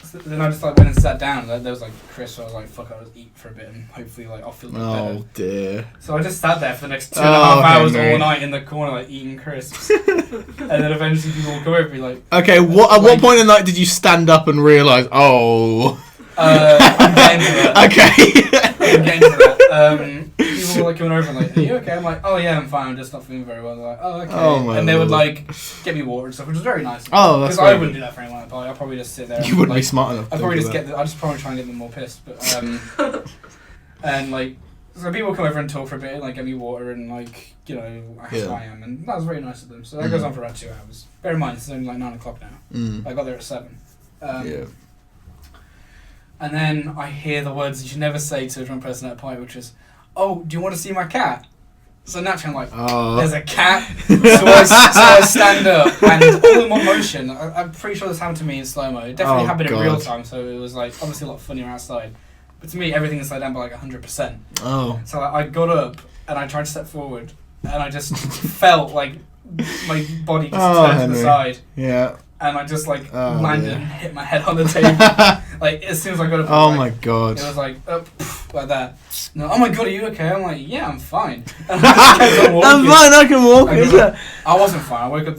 so then I just like went and sat down. There was like Chris, so I was like, "Fuck, I'll just eat for a bit and hopefully like I'll feel a bit Oh better." dear. So I just sat there for the next 2.5 Oh, hours Henry. all night in the corner like eating crisps. And then eventually people will come over and be like, Okay. What? At what Like- point in the night did you stand up and realise? Oh. "I'm getting to that." Okay. I'm getting to that. People will like come coming over and like, are you okay? I'm like, oh yeah, I'm fine. I'm just not feeling very well. They're like, oh okay. Oh, my and they would Lord. like get me water and stuff, which was very nice. Oh, that's Because I very wouldn't good. do that for anyone at a party. I'd probably just sit there. You and, wouldn't be like, smart enough. I'd to probably do just that. I'd just probably try and get them more pissed. But and like, so people come over and talk for a bit and like get me water and like, you know, ask how I am, and that was very nice of them. So that goes on for about 2 hours. Bear in mind, it's only like 9 o'clock now. I got there at 7. Yeah. And then I hear the words that you never say to a drunk person at a party, which is, "Oh, do you want to see my cat?" So naturally I'm like, there's a cat. so I stand up and all in one motion. I'm pretty sure this happened to me in slow-mo. It definitely happened in real time, so it was like obviously a lot funnier outside. But to me, everything is slowed down by like 100%. Oh. So I got up and I tried to step forward, and I just felt like my body just turned to the side. Yeah. And I just like landed and hit my head on the table. Like as soon as I got up. Oh my god. It was like like that. No, oh my god, are you okay? I'm like, yeah, I'm fine. And I'm fine. I can walk. I wasn't fine. I woke up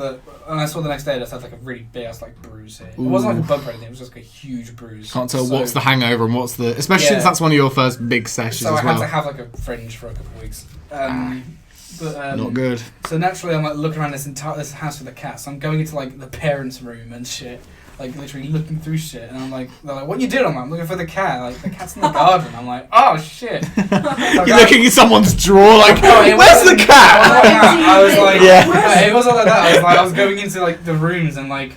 and I saw the next day. I just had like a really big ass like bruise here. It wasn't like a bump or anything. It was just like a huge bruise. Can't tell what's the hangover and what's the, especially since that's one of your first big sessions so as well. I had to have like a fringe for a couple of weeks. But, not good. So naturally, I'm like looking around this house with the cats. So I'm going into like the parents' room and shit, like literally looking through shit. And I'm like, they're like, "What you doing?" I'm like, "I'm looking for the cat. Like the cat's in the garden." I'm like, "Oh shit!" You're looking at someone's drawer, like, "Where's the cat?" I was like, Yeah. It wasn't like that. I was going into like the rooms and like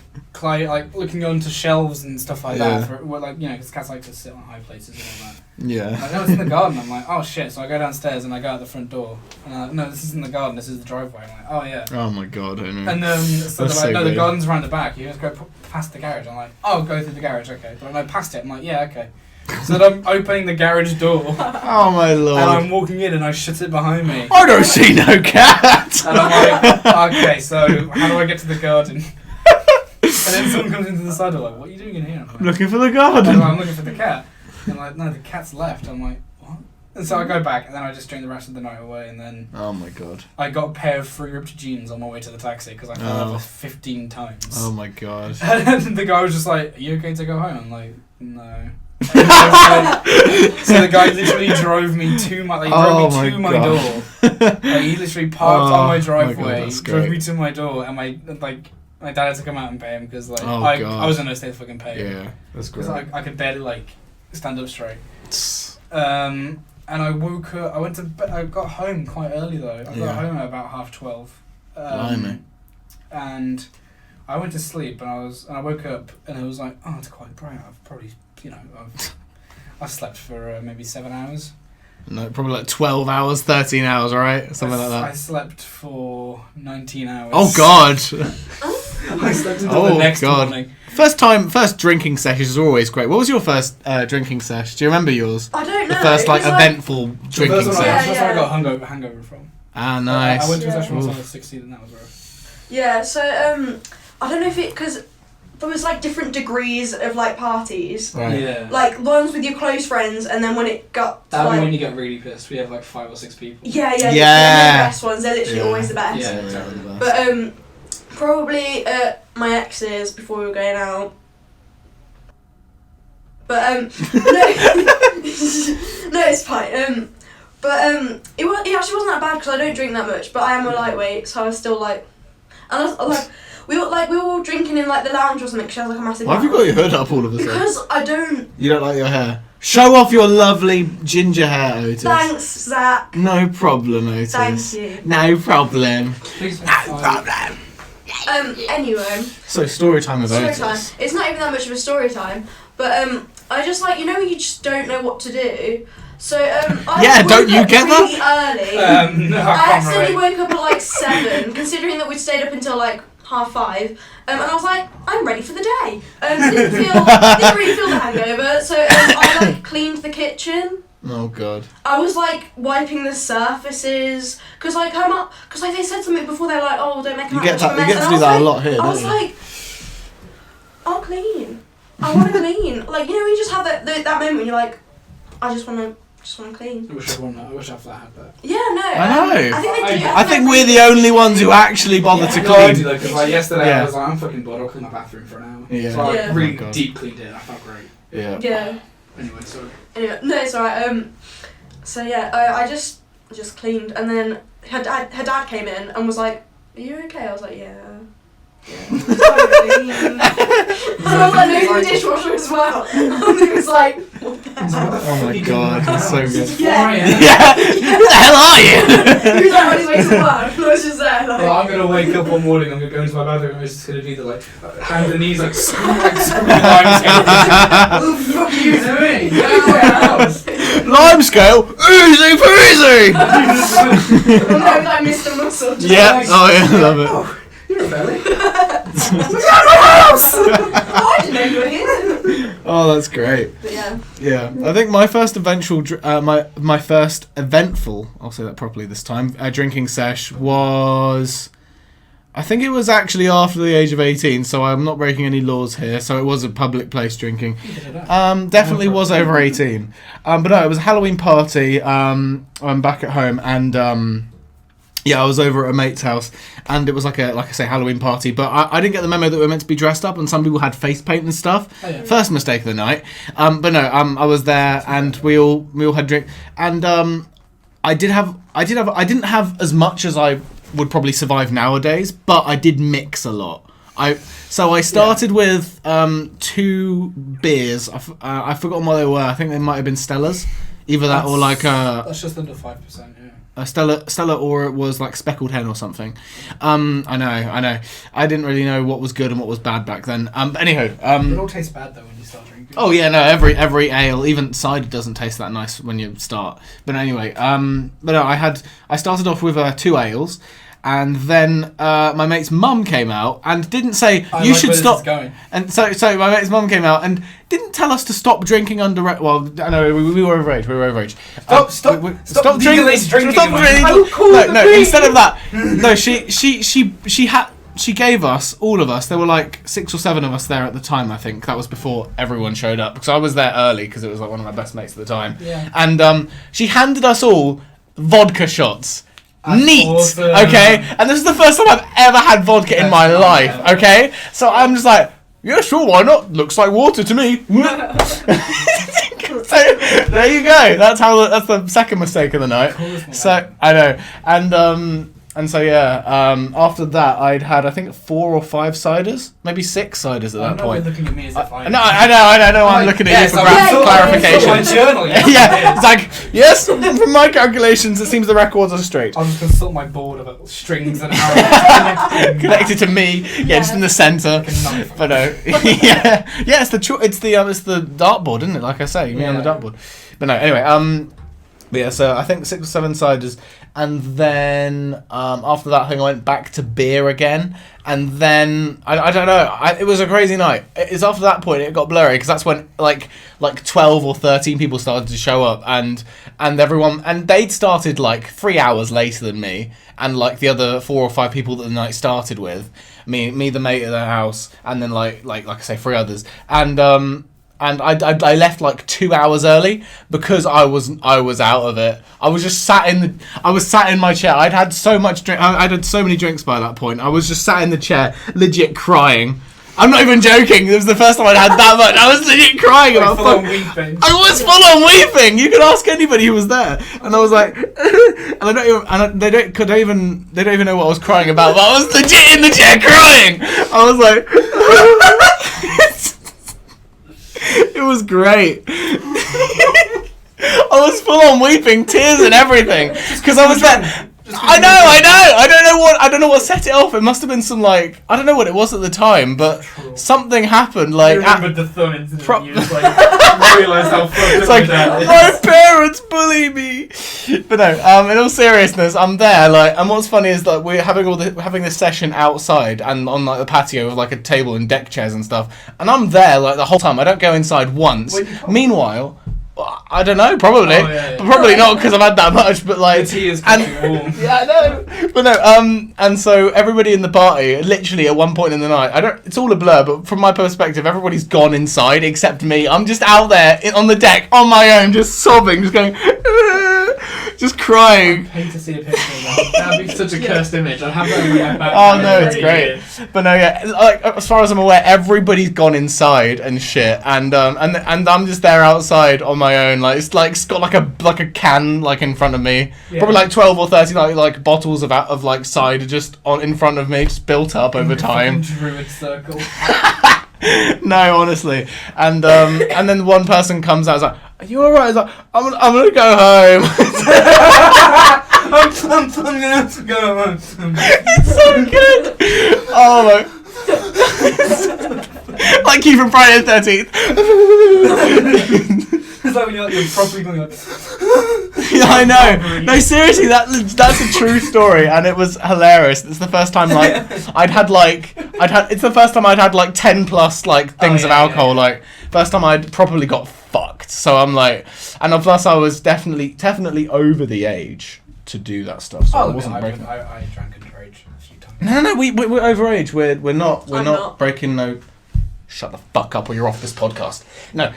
looking onto shelves and stuff like that. For, like, you know, because cats like to sit on high places and all that. Yeah. Like, no, it's in the garden. I'm like, oh shit. So I go downstairs and I go out the front door. And I'm like, no, this isn't the garden. This is the driveway. I'm like, oh yeah. Oh my god, I know. And so That's they're like, so no, the weird. garden's around the back. You just go past the garage. I'm like, oh, go through the garage. Okay. But no, past it. I'm like, yeah, okay. So then I'm opening the garage door. Oh my lord. And I'm walking in and I shut it behind me. I don't see no cat. And I'm like, okay, so how do I get to the garden? And then someone comes into the side door like, what are you doing in here? I'm like, Looking for the garden. I'm looking for the cat. And like, no, the cat's left. I'm like, what? And so I go back and then I just drink the rest of the night away. And then Oh my god. I got a pair of free ripped jeans on my way to the taxi because I fell over 15 times. Oh my god. And the guy was just like, are you okay to go home? I'm like, no. So the guy literally drove me to my door. Like, he literally parked on my driveway, drove me to my door, and my dad had to come out and pay him because like I was in no state to fucking pay him. Yeah, that's great. Because I could barely like stand up straight. And I woke up. I got home quite early though. I got home at about 12:30. Blimey. And I went to sleep and I woke up and it was like, oh, it's quite bright. I've probably, I've slept for maybe 7 hours. No, probably like 12 hours, 13 hours, right? Something like that. I slept for 19 hours. Oh god. I slept until the next morning. First drinking sessions are always great. What was your first drinking sesh? Do you remember yours? I don't know. The first eventful drinking That's where sesh. I got hangover from. Ah, nice. I went to a session once I was 16 and that was rough. Yeah, so I don't know if because there was like different degrees of like parties. Right. Yeah. Like ones with your close friends, and then when it got that like, when you get really pissed, we have like 5 or 6 people. Yeah. Yeah. They're the best ones. They're literally always the best. Yeah, exactly the best. But probably my exes before we were going out. But no, it's fine. But it actually wasn't that bad because I don't drink that much. But I am a lightweight, so I was still like, and I was like. We were all drinking in like the lounge or something because she has like a massive. Why have you got your hood up all of a sudden? Because I don't. You don't like your hair? Show off your lovely ginger hair, Otis. Thanks, Zach. No problem, Otis. Thank you. No problem. Please No problem. Anyway. So story time with Story Otis. time. It's not even that much of a story time, but I just like you just don't know what to do. So I don't you get really early. No, I I can't accidentally relate. woke up at like 7, considering that we'd stayed up until like 5:30, and I was like, I'm ready for the day. Didn't really feel the hangover, so I like cleaned the kitchen. Oh god. I was like wiping the surfaces because they said something before. They're like, oh, don't make a You mess. get And to I do was that like, a lot here, I don't was you? like, I'll clean. I want to clean. Like when you just have that moment when you're like, I just want to clean. I wish I had that. Yeah, no. I know. I think they do. I think we're the only ones who actually bother to No, I clean. do though, because like yesterday Yeah. I was like, I'm fucking bored. I'll clean my bathroom for an hour. Yeah. So I Yeah. really Oh my God. deep cleaned it. And I felt great. Yeah. Yeah. Anyway, sorry. Anyway, no, it's alright. So yeah, I just just cleaned, and then her dad came in and was like, "Are you okay?" I was like, "Yeah." And I was like, "No, the dishwasher as well." And he was like, "What the hell?" Oh my god, that's so good. Yeah. Yeah. Who the hell are you? He was like on his way to work, and I was just there like. Well, I'm gonna wake up one morning. I'm gonna go into my bathroom. I'm just gonna do the hands and knees screw lines. What the fuck are you doing? Get out of my house! Lime scale, easy peasy. No, like Mr. Muscle. Just Yeah. like, Oh yeah, love it. You're a belly. Get out of my house! Oh, I didn't know you were here. Oh, that's great. But yeah. Yeah, I think my first my first eventful, I'll say that properly this time, drinking sesh was, I think it was actually after the age of 18, so I'm not breaking any laws here, so it was a public place drinking. Definitely was over 18. But no, it was a Halloween party. I'm back at home, and yeah, I was over at a mate's house, and it was like I say, Halloween party. But I didn't get the memo that we were meant to be dressed up, and some people had face paint and stuff. Oh, yeah. First mistake of the night. But no, I was there, and we all had drink, and I didn't have as much as I would probably survive nowadays, but I did mix a lot. I started with 2 beers. I've forgotten what they were. I think they might have been Stellas, either that or like That's just under 5%. Yeah. a Stella, or it was like Speckled Hen or something. I know. I didn't really know what was good and what was bad back then. But anyhow, It all tastes bad though when you start drinking. oh yeah, no, every ale, even cider, doesn't taste that nice when you start. But anyway, but no, I started off with 2 ales, and then my mate's mum came out and didn't say you should stop. And so my mate's mum came out and didn't tell us to stop drinking under. Well, I know we were overage. Stop drinking. Stop drinking. No. Instead of that, no. She gave us, all of us, there were like 6 or 7 of us there at the time, I think. That was before everyone showed up, because I was there early, because it was like one of my best mates at the time. Yeah. And she handed us all vodka shots. That's Neat! awesome. Okay? And this is the first time I've ever had vodka in my life, okay? So I'm just like, yeah, sure, why not? Looks like water to me. So there you go. That's the second mistake of the night. So I know, and so yeah. After that, I'd had I think 4 or 5 ciders, maybe 6 ciders at that point. You're looking at me as if I. No, I know. I'm looking at you for clarification. My journal. Yeah, it's like yes. From my calculations, it seems the records are straight. I'll just consult my board about strings and arrows Connected to me, yeah, just in the centre. But no, yeah. It's the dartboard, isn't it? Like I say, me on the dartboard. But no, anyway, but yeah. So I think 6 or 7 ciders, and then after that, I think I went back to beer again, and then I don't know. It was a crazy night. It's after that point it got blurry, because that's when like 12 or 13 people started to show up, and everyone, and they'd started like 3 hours later than me, and like the other 4 or 5 people that the night started with, me the mate at the house, and then like I say 3 others, and I left like 2 hours early because I was out of it. I was just sat in my chair. I'd had so much drink. I'd had so many drinks by that point. I was just sat in the chair, legit crying. I'm not even joking. It was the first time I'd had that much. I was legit crying about full on weeping. I was full on weeping. You could ask anybody who was there, and I was like, they don't even know what I was crying about. But I was legit in the chair crying. I was like. It was great. I was full on weeping, tears and everything, because I was there. I know. I don't know what set it off. It must have been some I don't know what it was at the time, but something happened. You remembered the thumb incident. You just realised how fucked it's up like that is. my parents bully me. But no, in all seriousness, I'm there. And what's funny is that we're having this session outside and on the patio with a table and deck chairs and stuff, and I'm there the whole time. I don't go inside once. Meanwhile. I don't know, probably. Oh, yeah. Probably not, because I've had that much, but The tea is warm. Yeah, I know. But no, and so everybody in the party, literally at one point in the night, it's all a blur, but from my perspective, everybody's gone inside except me. I'm just out there on the deck on my own, just sobbing, just going, just crying. I hate to see a picture of that. That'd be such a cursed image. I'd have that in my back. Oh no, it's great. But no, yeah, like as far as I'm aware, everybody's gone inside and shit, and I'm just there outside on my own. Like it's got like a can like in front of me, probably like 12 or 30 like bottles of like cider just in front of me, just built up over time. Druid circle. No, honestly, and then one person comes out, is like, "Are you alright?" He's like, "I'm gonna go home." I'm gonna have to go home. It's so good. Oh my! Like you from Friday the 13th. It's like when you're properly going like. Yeah, I know. No, seriously, that's a true story, and it was hilarious. It's the first time it's the first time I'd had like 10 plus like things of alcohol. Yeah. Like first time I'd properly got fucked. So I'm like, and plus I was definitely over the age to do that stuff. So I wasn't breaking. I drank underage a few times. No, we're overage. We're not breaking no. Shut the fuck up or you're off this podcast. No,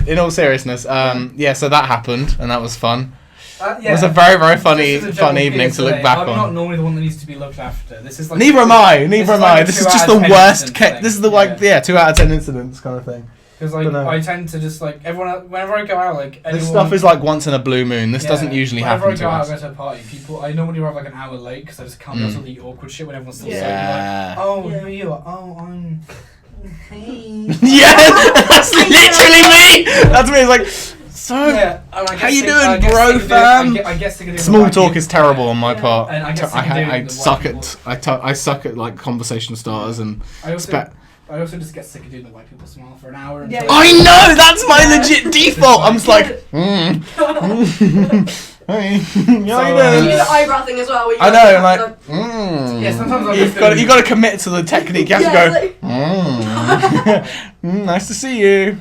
in all seriousness, yeah, so that happened and that was fun. Yeah. It was a very, very fun evening to look back on. I'm not normally the one that needs to be looked after. This is like Neither am I. This is just the worst case. This is the 2 out of 10 incidents kind of thing. Because I tend to just like everyone whenever I go out this stuff is like once in a blue moon. This doesn't usually happen to us. Whenever I go out to a party, I normally arrive like an hour late because I just can't do all the awkward shit when everyone's still sober. Like, who are you? Oh, I'm. Hey. Yeah, that's literally me. That's me. It's like, so how you doing, bro, fam? Small talk is terrible on my part. And I suck at like conversation starters and. I also just get sick of doing the white people smile for an hour. I know, that's my legit default. I'm just like, Hey, you do the eyebrow thing as well. I know, like, Yeah, sometimes you got to commit to the technique. You have to go. Nice to see you.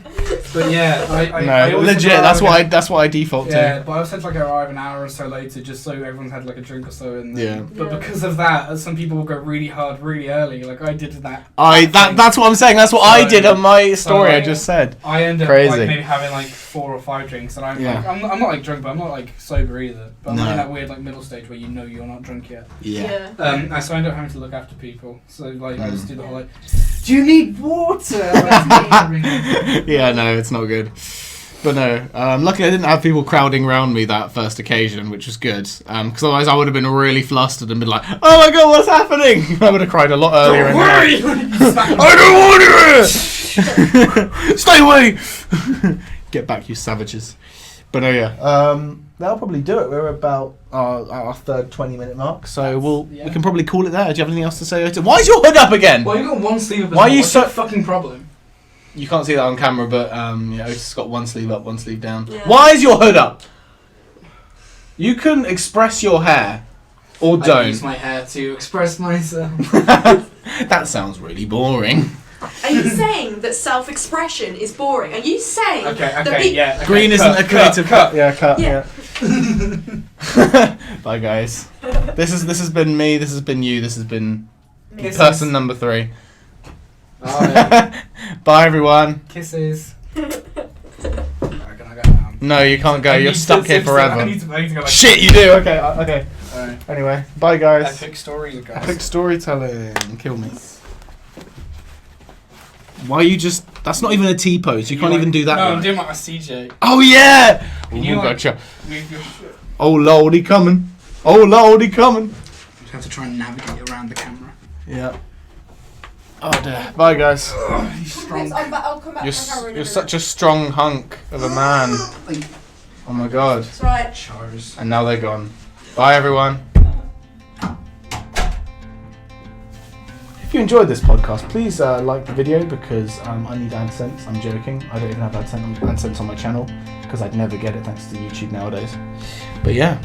But yeah, I legit. That's what I default to. Yeah, but I was said like arrive an hour or so later, just so everyone's had like a drink or so. And but because of that, some people will go really hard, really early. Like I did that. That's what I'm saying. That's what I did on my story. I just said. I ended up like maybe having like 4 or 5 drinks, and I'm not like drunk, but I'm not like sober either. But I'm in that weird like middle stage where you're not drunk yet. Yeah. So I end up having to look after people. So like I just do the whole like, do you need water? Yeah, no, it's not good. But no, luckily I didn't have people crowding around me that first occasion, which was good. Because otherwise I would have been really flustered and been like, "Oh my god, what's happening?" I would have cried a lot earlier. Don't worry! I don't want it! Stay away! Get back, you savages. But no, yeah. That'll probably do it. We're about our third 20-minute mark, so we can probably call it there. Do you have anything else to say? Why is your hood up again? Well, you got one sleeve up. Why are you so fucking problem? You can't see that on camera, but Otis has got one sleeve up, one sleeve down. Yeah. Why is your hood up? You can express your hair, or don't. I use my hair to express myself. That sounds really boring. Are you saying that self-expression is boring? Are you saying green isn't a creative cut? Yeah, cut. Yeah. Bye, guys. This has been me. This has been you. This has been person number 3. Bye, everyone. Kisses. Can I go now? No, you can't go. You're stuck here forever. I need to go. Shit, you do. Okay. Alright. Anyway, bye, guys. Epic stories, guys. Epic storytelling. Kill me. Why are you just... That's not even a T-pose. You can't even do that. No, I'm doing like a CJ. Oh, yeah! Gotcha. Oh, lordy coming. Oh, lordy coming. You have to try and navigate around the camera. Yeah. Oh, dear. Bye, guys. He's strong. I'll come back. You're such a strong hunk of a man. Oh, my God. That's right. Chars. And now they're gone. Bye, everyone. If you enjoyed this podcast, please like the video because I need AdSense. I'm joking. I don't even have AdSense on my channel because I'd never get it thanks to YouTube nowadays. But yeah.